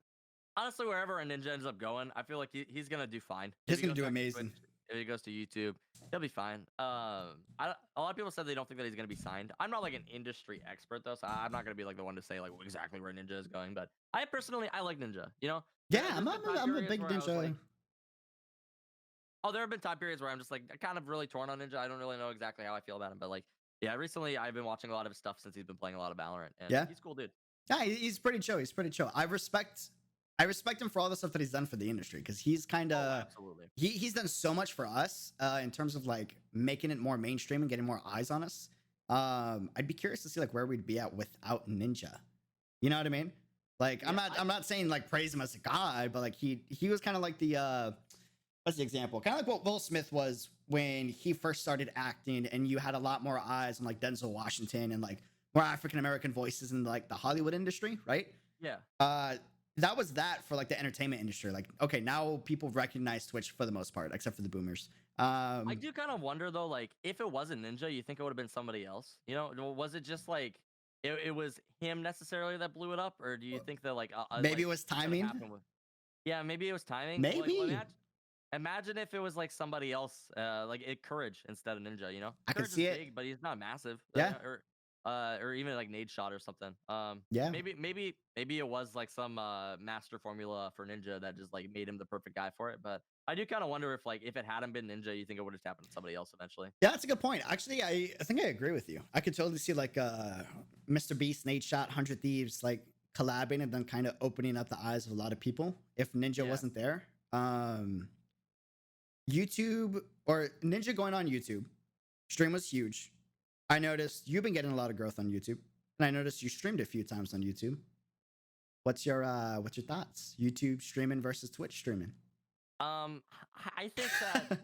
honestly, wherever a ninja ends up going, I feel like he's gonna do fine. He's If he gonna goes do back to amazing. Twitch, if he goes to YouTube, he'll be fine. A lot of people said they don't think that he's gonna be signed. I'm not like an industry expert though, so I'm not gonna be like the one to say like exactly where Ninja is going. But I personally, I like Ninja. You know? Yeah, There's I'm been time a periods big where I was Ninja. like- oh, there have been time periods where I'm just like kind of really torn on Ninja. I don't really know exactly how I feel about him, but like, yeah, recently I've been watching a lot of his stuff since he's been playing a lot of Valorant, and Yeah? he's a cool dude. Yeah, he's pretty chill. He's pretty chill. I respect him for all the stuff that he's done for the industry because he's kind Oh, of absolutely. he's done so much for us in terms of like making it more mainstream and getting more eyes on us. I'd be curious to see like where we'd be at without Ninja. You know what I mean? Like Yeah, I'm not saying like praise him as a god, but like he was kind of like the what's the example? Kind of like what Will Smith was when he first started acting, and you had a lot more eyes on like Denzel Washington and like more African American voices in like the Hollywood industry, right? Yeah. That was that for like the entertainment industry. Like, okay, now people recognize Twitch for the most part, except for the boomers. I do kind of wonder though, like if it wasn't Ninja, you think it would have been somebody else? You know, was it just like it was him necessarily that blew it up, or do you think that like maybe like, it was kinda timing. happened with- yeah, maybe it was timing. Well, like, Maybe. imagine if it was like somebody else, like Courage instead of Ninja. You know, I can Courage see is it. big, but he's not massive. Yeah. Or even like Nade Shot or something. Yeah. Maybe it was like some master formula for Ninja that just like made him the perfect guy for it. But I do kind of wonder if like if it hadn't been Ninja, you think it would have happened to somebody else eventually. Yeah, that's a good point. Actually, I think I agree with you. I could totally see like Mr. Beast, Nate Shot, 100 Thieves like collabing and then kind of opening up the eyes of a lot of people if Ninja Yeah. wasn't there. YouTube or Ninja going on YouTube stream was huge. I noticed you've been getting a lot of growth on YouTube, and I noticed you streamed a few times on YouTube. What's your thoughts? YouTube streaming versus Twitch streaming? I think that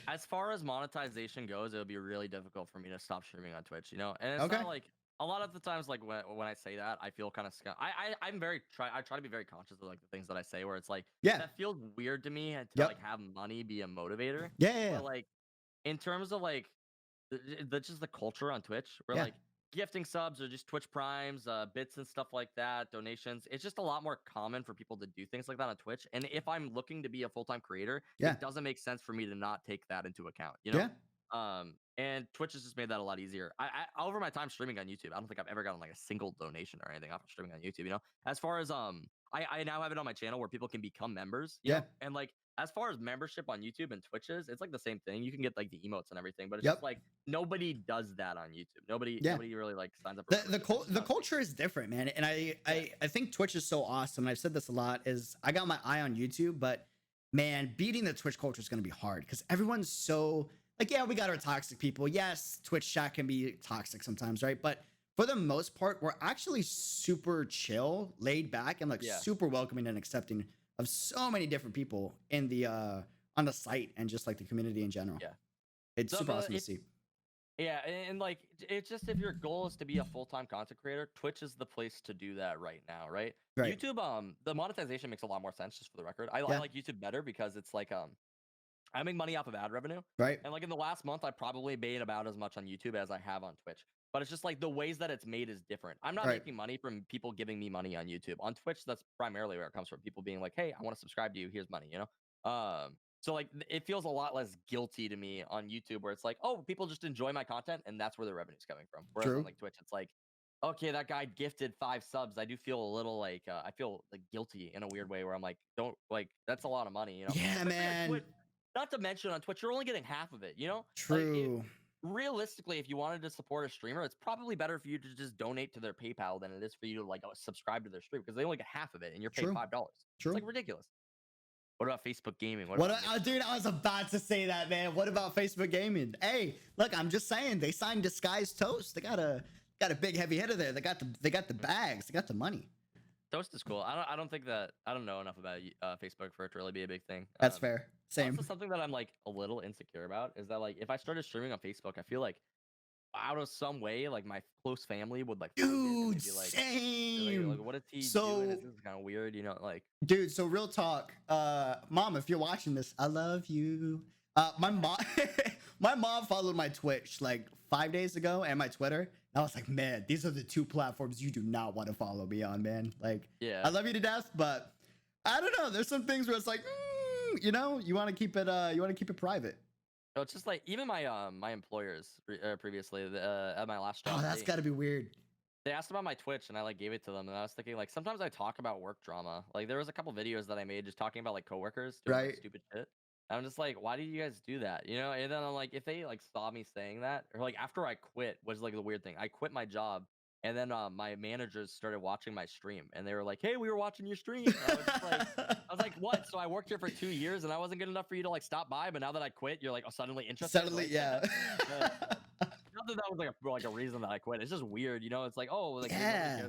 as far as monetization goes, it would be really difficult for me to stop streaming on Twitch. You know, and it's Okay. not like a lot of the times, like when I say that, I feel kind of I try to be very conscious of like the things that I say, where it's like Yeah. that feels weird to me to Yep. like have money be a motivator. Yeah. But like in terms of like just the culture on Twitch, where Yeah, like gifting subs or just Twitch primes, bits and stuff like that, donations. It's just a lot more common for people to do things like that on Twitch. And if I'm looking to be a full-time creator, yeah, it doesn't make sense for me to not take that into account, you know? yeah, And Twitch has just made that a lot easier. Over my time streaming on YouTube, I don't think I've ever gotten like a single donation or anything off of streaming on YouTube, you know? As far as I now have it on my channel where people can become members, you yeah, know? And like as far as membership on YouTube and Twitches, it's like the same thing. You can get like the emotes and everything, but it's just yep, like nobody does that on YouTube. Nobody yeah. nobody really like signs up for membership. It's just The not a thing. culture is different, man. And Yeah. I think Twitch is so awesome. And I've said this a lot. Is I got my eye on YouTube, but man, beating the Twitch culture is going to be hard because everyone's so like, yeah, we got our toxic people. Yes, Twitch chat can be toxic sometimes, right? But for the most part, we're actually super chill, laid back, and like Yeah. super welcoming and accepting of so many different people in the on the site and just like the community in general. Yeah. It's So super but awesome to if see. Yeah, and like it's just if your goal is to be a full-time content creator, Twitch is the place to do that right now, right? Right. YouTube, the monetization makes a lot more sense, just for the record. I Yeah. like YouTube better because it's like I make money off of ad revenue. Right. And like in the last month, I probably made about as much on YouTube as I have on Twitch. But it's just like the ways that it's made is different. I'm not Right. making money from people giving me money on YouTube. On Twitch, that's primarily where it comes from. People being like, "Hey, I want to subscribe to you. Here's money," you know? So like it feels a lot less guilty to me on YouTube where it's like, "Oh, people just enjoy my content and that's where the revenue's coming from." Whereas on True. like Twitch, it's like, "Okay, that guy gifted 5 subs." I do feel a little like I feel like guilty in a weird way where I'm like, "Don't like that's a lot of money," you know? Yeah, Especially on man. Twitch. Not to mention on Twitch, you're only getting half of it, you know? True. Realistically, if you wanted to support a streamer, it's probably better for you to just donate to their PayPal than it is for you to like subscribe to their stream because they only get half of it and you're paid True. $5. It's True. like ridiculous. What about Facebook gaming? What What, about Mixer? dude? I was about to say that, man. What about Facebook Gaming? Hey, look, I'm just saying they signed Disguised Toast. They got a big heavy hitter there. They got the bags. They got the money. Toast is cool. I don't think that I don't know enough about Facebook for it to really be a big thing. That's fair. Same, Also, something that I'm like a little insecure about is that like if I started streaming on Facebook, I feel like out of some way, like my close family would like find it and dude. they'd be like, Same. what is he doing? So, This is kind of weird, you know? Like, dude. So real talk. Mom, if you're watching this, I love you. My mom, my mom followed my Twitch like 5 days ago and my Twitter. And I was like, man, these are the two platforms you do not want to follow me on, man. Like, yeah. I love you to death, but I don't know. There's some things where it's like, you know, you want to keep it private. No, it's just like even my my employers previously at my last Oh, job, that's got to be weird. they asked about my Twitch and I like gave it to them and I was thinking like sometimes I talk about work drama. Like there was a couple videos that I made just talking about like coworkers doing like Right. stupid shit. And I'm just like, why do you guys do that? You know? And then I'm like, if they like saw me saying that, or like after I quit, was like the weird thing. I quit my job and then my managers started watching my stream and they were like, "Hey, we were watching your stream." And I was like, "What?" So I worked here for 2 years and I wasn't good enough for you to like stop by, but now that I quit, you're like, "Oh, suddenly interested." Suddenly, Like, yeah. uh, not that that was like a reason that I quit. It's just weird, you know. It's like, oh, like Yeah.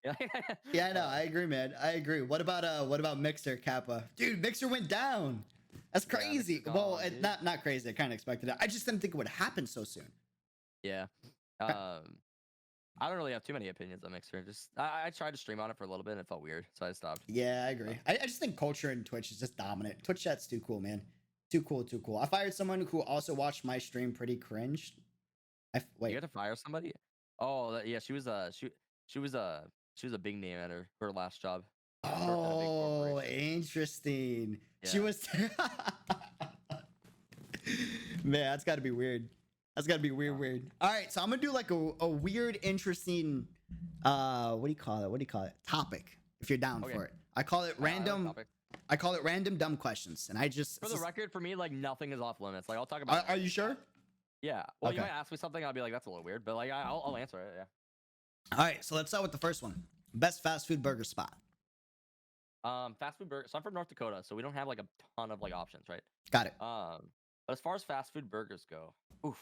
nobody cares. Yeah, no, I agree, man. I agree. What about Mixer, Kappa? Dude, Mixer went down. That's Yeah, crazy. Mixer's Well, gone, dude. not crazy. I kind of expected it. I just didn't think it would happen so soon. Yeah. I don't really have too many opinions on Mixer. Just I tried to stream on it for a little bit and it felt weird, so I stopped. Yeah, I agree. I just think culture in Twitch is just dominant. Twitch chat's too cool, man. Too cool, too cool. I fired someone who also watched my stream pretty cringe. You Wait. had to fire somebody? Oh, yeah, she was a big name at her last job. She worked at a big Oh, corporation. interesting. She Yeah. was man, that's gotta be weird. That's gotta be weird. All right, so I'm gonna do like a weird, interesting what do you call it? What do you call it? Topic, if you're down Okay. for it. I call it I like random. topics. I call it random dumb questions. And I just For the record, for me, like nothing is off limits. Like I'll talk about. are you sure? Yeah. Well, you Okay. might ask me something. I'll be like, that's a little weird, but like I'll answer it. Yeah. All right, so let's start with the first one. Best fast food burger spot. Fast food burger. So I'm from North Dakota, so we don't have like a ton of like options, right? Got it. But as far as fast food burgers go, oof.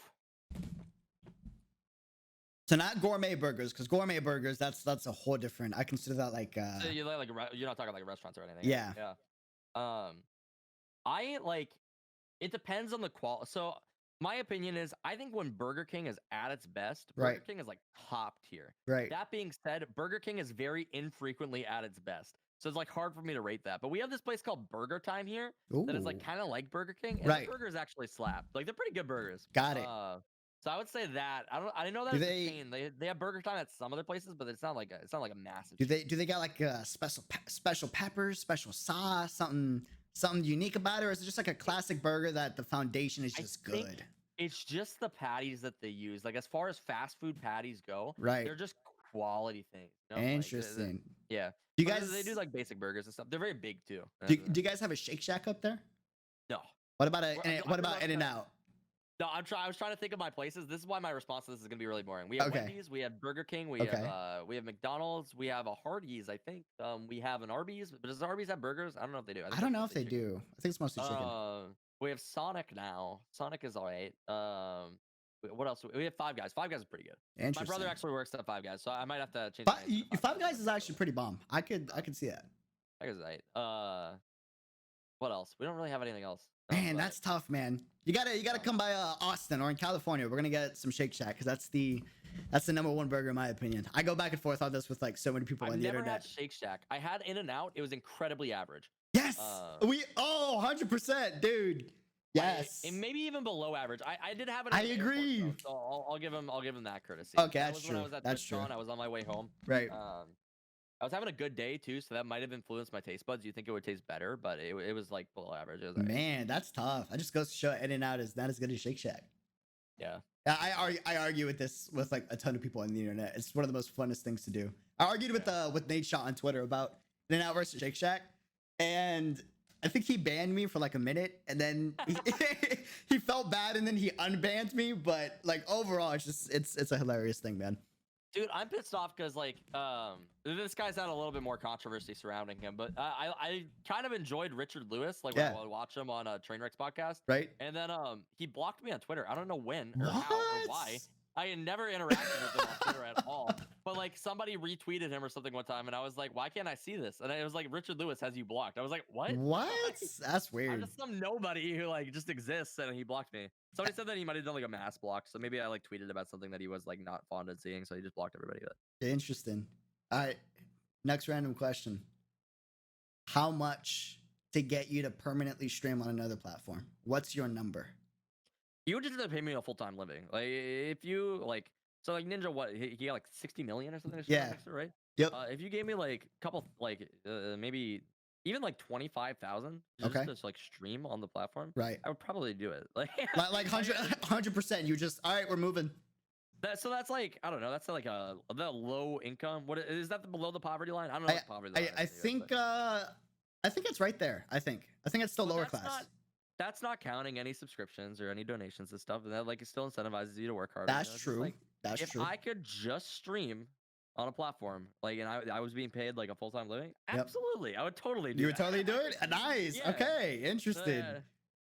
So not gourmet burgers, because gourmet burgers, that's a whole different. I consider that like So you like you're not talking like restaurants or anything. yeah. Right? Yeah. I like. It depends on the quality. So my opinion is, I think when Burger King is at its best, Burger Right. King is like top tier. Right. That being said, Burger King is very infrequently at its best. so it's like hard for me to rate that. But we have this place called Burger Time here that is like Ooh. kind of like Burger King, and the Right. burgers actually slap. Like they're pretty good burgers. Got it. So I would say that. I didn't know that Do it's a they chain. They have Burger Time at some other places, but it's not like a massive. do they got like special peppers, special sauce, something unique about it, or is it just like a classic burger that the foundation is just good? It's just the patties that they use. Like as far as fast food patties go, Right. they're just quality things. You know? Interesting. Yeah. Do you But guys they do like basic burgers and stuff. They're very big too. do you guys have a Shake Shack up there? No. What about I grew up In-N-Out? No, I was trying to think of my places. This is why my response to this is gonna be really boring. We have Okay. Wendy's, we have Burger King, we Okay. have McDonald's, we have a Hardee's, I think. We have an Arby's, but does Arby's have burgers? I don't know if they do. I don't know if they do. I think it's mostly chicken. We have Sonic now. Sonic is alright. What else? We have Five Guys. Five Guys is pretty good. My Interesting. brother actually works at Five Guys, so I might have to change. Five Guys is actually pretty bomb. I could see that. Five Guys is alright. What else? We don't really have anything else. Man, that's tough, man. You gotta come by Austin or in California. We're gonna get some Shake Shack because that's the #1 burger in my opinion. I go back and forth on this with like so many people on the internet. I've never had Shake Shack. I had In-N-Out. It was incredibly average. Yes, 100%, dude. Yes, and maybe even below average. I did have it. I agree. Airport, though, so I'll give him that courtesy. Okay, that's true. When I was at That's TwitchCon, true. I was on my way home. Right. I was having a good day too, so that might have influenced my taste buds. You think it would taste better, but it was like below average. It was alright. Man, that's tough. I just goes to show In-N-Out is not as good as Shake Shack. Yeah. I argue with this with like a ton of people on the internet. It's one of the most funnest things to do. I argued with Nate Shaw on Twitter about In-N-Out versus Shake Shack, and I think he banned me for like a minute, and then he felt bad, and then he unbanned me. But like overall, it's a hilarious thing, man. Dude, I'm pissed off because like this guy's had a little bit more controversy surrounding him, but I kind of enjoyed Richard Lewis, like when I would watch him on a Trainwreck's podcast, right? And then he blocked me on Twitter. I don't know when or how or why. I had never interacted with him on Twitter at all. But like somebody retweeted him or something one time, and I was like, why can't I see this? And it was like Richard Lewis has you blocked. I was like, what? What? That's weird. I'm just some nobody who like just exists, and he blocked me. Somebody said that he might have done like a mass block, so maybe I like tweeted about something that he was like not fond of seeing, so he just blocked everybody. But interesting. All right, next random question: how much to get you to permanently stream on another platform? What's your number? You would just have to pay me a full-time living. Like if you like, so like Ninja, what he got like 60 million or something? Yeah. Right. Yep. If you gave me like a couple, like maybe even like 25,000 just to like stream on the platform, right? I would probably do it. Like 100%. You just all right. We're moving. So that's like I don't know. That's like the low income. What is that below the poverty line? I don't know what poverty line. I think it's right there. I think it's still lower class. That's not counting any subscriptions or any donations and stuff. And that like it still incentivizes you to work hard. That's true. Like, that's if true. I could just stream on a platform, like, and I was being paid like a full-time living, absolutely, I would totally do. You would totally do it. Nice. Yeah. Okay. Interesting.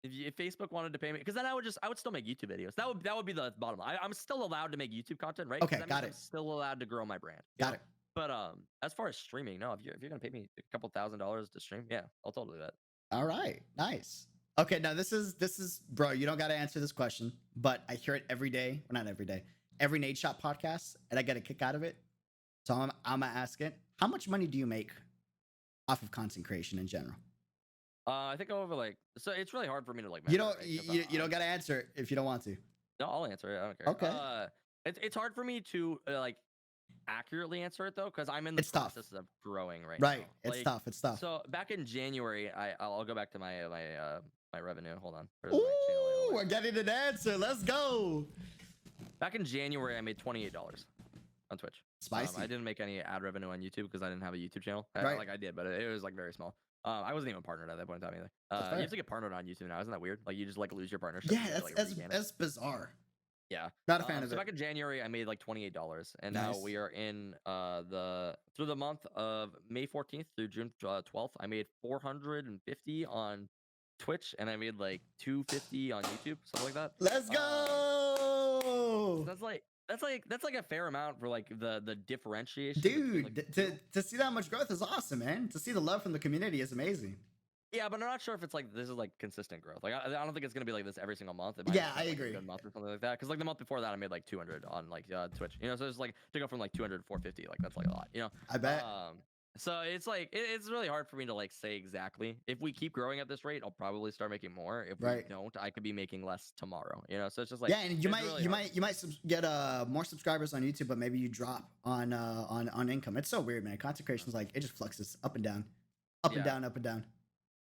If Facebook wanted to pay me, because then I would still make YouTube videos. That would be the bottom line. I'm still allowed to make YouTube content, right? Okay, got it. I'm still allowed to grow my brand. Got it. But as far as streaming, no. If you're gonna pay me a couple $1,000s to stream, yeah, I'll totally do that. All right. Nice. Okay. Now this is bro. You don't got to answer this question, but I hear it every day. Well, not every day. Every Nate Shot podcast, and I get a kick out of it. So I'm gonna ask it. How much money do you make off of content creation in general? I think over like so it's really hard for me to like. You don't gotta answer it if you don't want to. No, I'll answer it. I don't care. Okay. It's hard for me to like accurately answer it though because I'm in the process of growing right now. Like, It's tough. So back in January, I'll go back to my revenue. Hold on. Ooh, we're getting an answer. Let's go. Back in January, I made $28 on Twitch. Spicy. I didn't make any ad revenue on YouTube because I didn't have a YouTube channel. Right. Like I did, but it was like very small. I wasn't even partnered at that point in time either. You have to get partnered on YouTube now. Isn't that weird? Like you just like lose your partnership. Yeah, that's bizarre. Yeah. Not a fan of so it. back in January, I made like $28, and now we are in through the month of May 14th through June 12th. I made 450 on Twitch, and I made like 250 on YouTube, something like that. Let's go. That's like a fair amount for like the differentiation. Dude, between, like, to see that much growth is awesome, man. To see the love from the community is amazing. Yeah, but I'm not sure if it's like this is like consistent growth. Like I don't think it's gonna be like this every single month. I agree. A good month or something like that. Because like the month before that, I made like 200 on like Twitch. You know, so it's like to go from like 200 to 450. Like that's like a lot. You know. I bet. So it's like it's really hard for me to like say exactly. If we keep growing at this rate, I'll probably start making more. If we Right. don't, I could be making less tomorrow. So it's just like Yeah, and you it's might really you hard. might you might get more subscribers on YouTube, but maybe you drop on income. It's so weird, man. Content creation is like it just fluxes up and down, up and Yeah. down, up and down.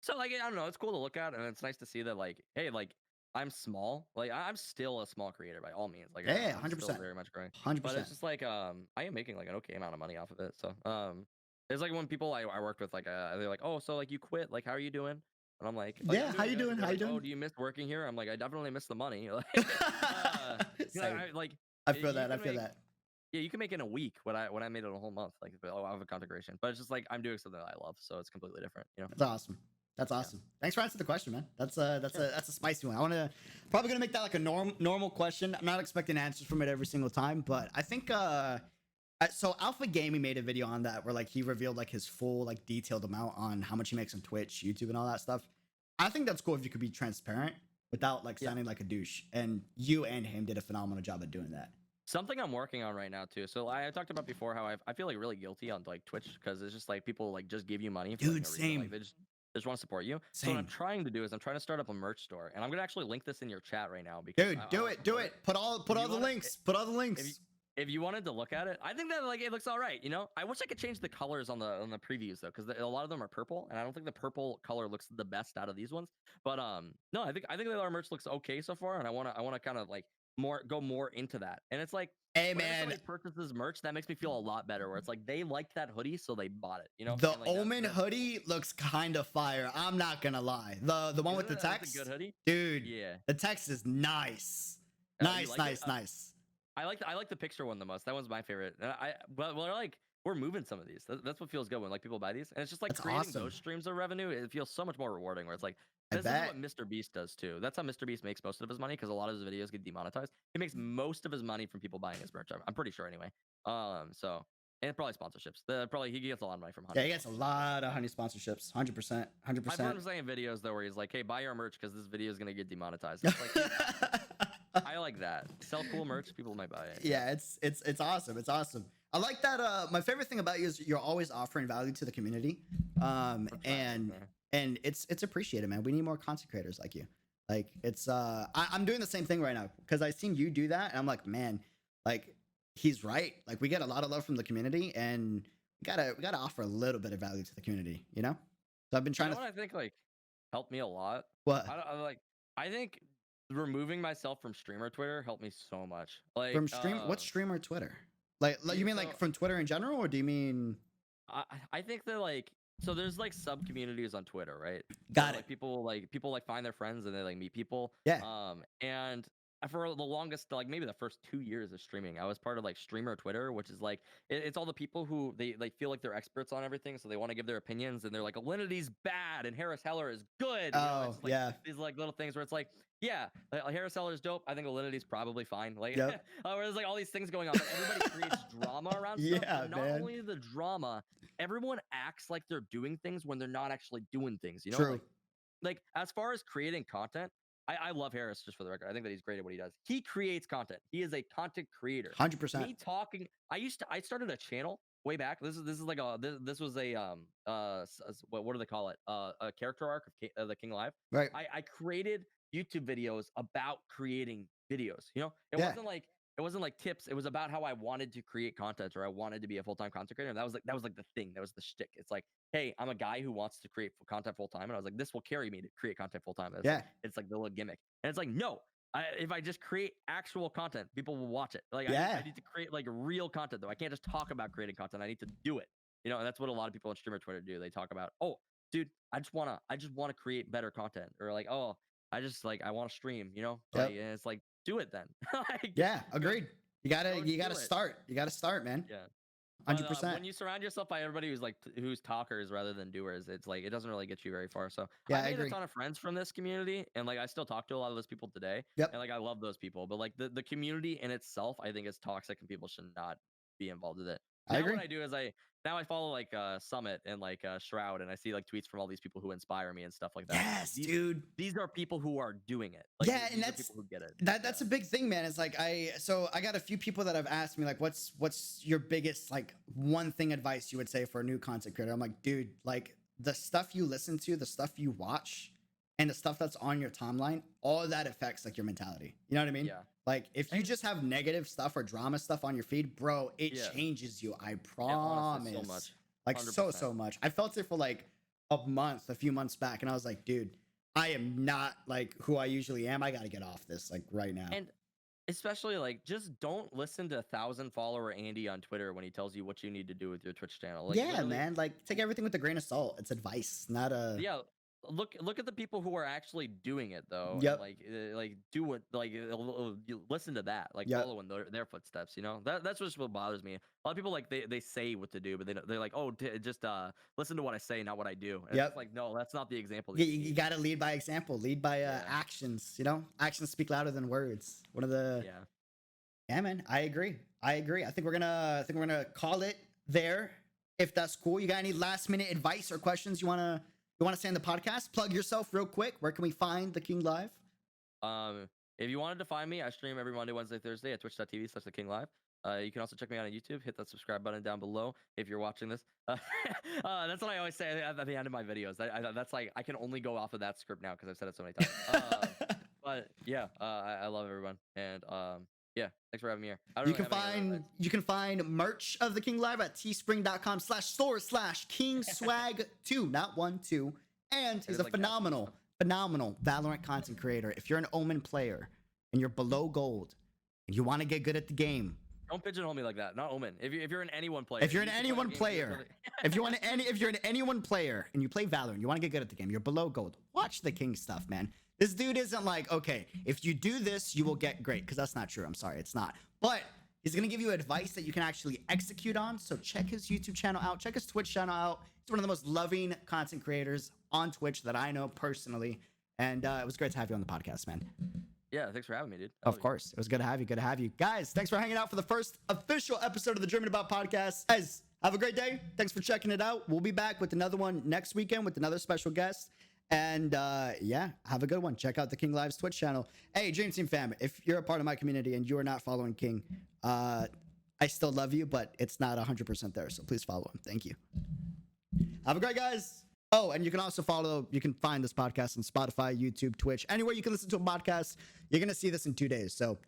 So like I don't know, it's cool to look at, and it's nice to see that like, hey, like I'm small. Like I'm still a small creator by all means. Like Yeah, yeah, I'm hundred still percent, very much growing. hundred But it's percent. just like I am making like an okay amount of money off of it. So it's like when people I worked with like they're like, oh, so like you quit, like how are you doing? And I'm like I'm Yeah, how doing you good. doing? And they're How you like, oh, doing? do you miss working here? I'm like, I definitely miss the money. Like, Same. like I feel you that. I can feel make that. yeah, you can make in a week what I made in a whole month. Like, oh, I have a content creation, but it's just like I'm doing something that I love, so it's completely different. That's awesome. That's Yeah, awesome. Thanks for answering the question, man. That's a that's sure. a that's a spicy one. I want to probably gonna make that like a normal question. I'm not expecting answers from it every single time, but I think so Alpha Gaming made a video on that where like he revealed like his full like detailed amount on how much he makes on Twitch, YouTube, and all that stuff. I think that's cool if you could be transparent without like Yeah. sounding like a douche. And you and him did a phenomenal job at doing that. Something I'm working on right now too. So I talked about before how I feel like really guilty on like Twitch because it's just like people like just give you money for like Dude, no reason. Like same. they just want to support you. So what I'm Same. trying to do is I'm trying to start up a merch store, and I'm gonna actually link this in your chat right now because Dude, I do want to it. Do promote it. it. Put If all you the want links. Put all the if you links. if you wanted to look at it, I think that like it looks all right. I wish I could change the colors on the previews though, because a lot of them are purple, and I don't think the purple color looks the best out of these ones. But no, I think that our merch looks okay so far, and I wanna kind of like go more into that. And it's like Hey whenever man, somebody purchases merch, that makes me feel a lot better. Where it's like they liked that hoodie, so they bought it. the And like Omen that hoodie looks kind of fire. I'm not gonna lie. The one with isn't the it? That's a good text, hoodie. dude. Yeah. The text is nice. You Nice, like it? nice, nice. I like the picture one the most. That one's my favorite. And but we're like we're moving some of these. That's what feels good when like people buy these, and it's just like That's creating awesome. those streams of revenue. It feels so much more rewarding. Where it's like I this is bet. what Mr. Beast does too. That's how Mr. Beast makes most of his money because a lot of his videos get demonetized. He makes most of his money from people buying his merch. I'm pretty sure anyway. So and probably sponsorships. Probably he gets a lot of money from Yeah, honey he gets a sponsorships. So lot of honey sponsorships. 100%. I've heard 100%. him saying videos though where he's like, "Hey, buy our merch because this video is gonna get demonetized." It's like, dude, I like that. Sell cool merch, people might buy it. Yeah, it's awesome. It's awesome. I like that. My favorite thing about you is you're always offering value to the community. I'm trying, And man. it's appreciated, man. We need more content creators like you. Like it's I'm doing the same thing right now because I seen you do that and I'm like, man, like he's right. Like we get a lot of love from the community and we gotta offer a little bit of value to the community, you know? So I've been You trying know to what I think like helped me a lot? what I think removing myself from streamer Twitter helped me so much. from stream what streamer Twitter? Like you mean So like from Twitter in general or do you mean I think that like so there's like sub communities on Twitter, right? So got it. like people like find their friends and they like meet people. Yeah. And for the longest like maybe the first 2 years of streaming, I was part of like streamer Twitter, which is like it's all the people who they like feel like they're experts on everything, so they want to give their opinions and they're like Alinity's bad and Harris Heller is good. Oh, It's just like yeah. these like little things where it's like yeah, Harris Heller is dope. I think Alinity's probably fine. Like Yep. where there's like all these things going on, but everybody creates drama around stuff. Yeah, And not man. only the drama, everyone acts like they're doing things when they're not actually doing things. True. Like as far as creating content, I love Harris just for the record. I think that he's great at what he does. He creates content. He is a content creator. 100%. Me talking, I started a channel way back. This is like this was a what do they call it? A character arc of the King Live. Right. I created YouTube videos about creating videos. Yeah. It wasn't like tips. It was about how I wanted to create content or I wanted to be a full-time content creator. And that was like the thing. That was the shtick. It's like, hey, I'm a guy who wants to create content full time. And I was like, this will carry me to create content full time. Yeah. It's like the little gimmick. And it's like, no, if I just create actual content, people will watch it. Like Yeah. I need to create like real content though. I can't just talk about creating content. I need to do it. And that's what a lot of people on streamer Twitter do. They talk about, oh, dude, I just wanna create better content. Or like, oh, I want to stream. Yep. And it's like, do it then. Like, Yeah. go Agreed. You go gotta do it. start. You gotta start, man. Yeah. But 100%. when you surround yourself by everybody who's like who's talkers rather than doers, it's like it doesn't really get you very far. So Yeah, I I made a agree. ton of friends from this community, and like I still talk to a lot of those people today, Yep. and like I love those people. But like the community in itself, I think is toxic, and people should not be involved with it. I Now agree. what I do is now I follow like Summit and like Shroud, and I see like tweets from all these people who inspire me and stuff like that. Like, Yes, dude. these are people who are doing it. Like Yeah, and these are that's people who get it. that's a big thing, man. It's like I got a few people that have asked me like, what's your biggest like one thing advice you would say for a new content creator? I'm like, dude, like the stuff you listen to, the stuff you watch, and the stuff that's on your timeline, all of that affects like your mentality. You know what I mean? Yeah. Like if you just have negative stuff or drama stuff on your feed, bro, it changes you. I promise. Yeah, honestly, so much. Like 100%. so much. I felt it for like a few months back, and I was like, dude, I am not like who I usually am. I got to get off this like right now. And especially like just don't listen to 1,000-follower Andy on Twitter when he tells you what you need to do with your Twitch channel. Like, yeah, man. Like take everything with a grain of salt. It's advice, not a. Yeah, look at the people who are actually doing it though. Yep. And, like do what you listen to that. Like Yep. follow in their footsteps. You know that's just what bothers me. A lot of people like they say what to do, but they're like, oh, just listen to what I say, not what I do. And Yep. it's like, no, that's not the example. You got to lead by example. Lead by actions. You know, actions speak louder than words. One of the. Yeah, man. I agree. I think we're gonna call it there. If that's cool. You got any last minute advice or questions you wanna say in the podcast? Plug yourself real quick. Where can we find the King Live? If you wanted to find me, I stream every Monday, Wednesday, Thursday at twitch.tv/TheKingLive. You can also check me out on YouTube. Hit that subscribe button down below if you're watching this. That's what I always say at the end of my videos. That's like I can only go off of that script now because I've said it so many times. But yeah, I love everyone, and yeah, thanks for having me here. You can find merch of the King Live at teespring.com/store/kingswag2, not 1 2. And he's a phenomenal Valorant content creator. If you're an Omen player and you're below gold and you want to get good at the game, don't pigeonhole me like that. Not Omen. If you're an anyone player, if you're an anyone player, if you're an anyone player and you play Valorant, you want to get good at the game, you're below gold. Watch the King stuff, man. This dude isn't like, okay, if you do this, you will get great, because that's not true. I'm sorry, it's not. But he's going to give you advice that you can actually execute on. So check his YouTube channel out. Check his Twitch channel out. He's one of the most loving content creators on Twitch that I know personally. And it was great to have you on the podcast, man. Yeah, thanks for having me, dude. Of course. It was good to have you. Good to have you. Guys, thanks for hanging out for the first official episode of the Dreaming About podcast. Guys, have a great day. Thanks for checking it out. We'll be back with another one next weekend with another special guest. And yeah, have a good one. Check out the King Live's Twitch channel. Hey, Dream Team fam, if you're a part of my community and you are not following King, I still love you, but it's not 100% there. So please follow him. Thank you. Have a great guys. Oh, and you can also you can find this podcast on Spotify, YouTube, Twitch, anywhere you can listen to a podcast. You're going to see this in 2 days. So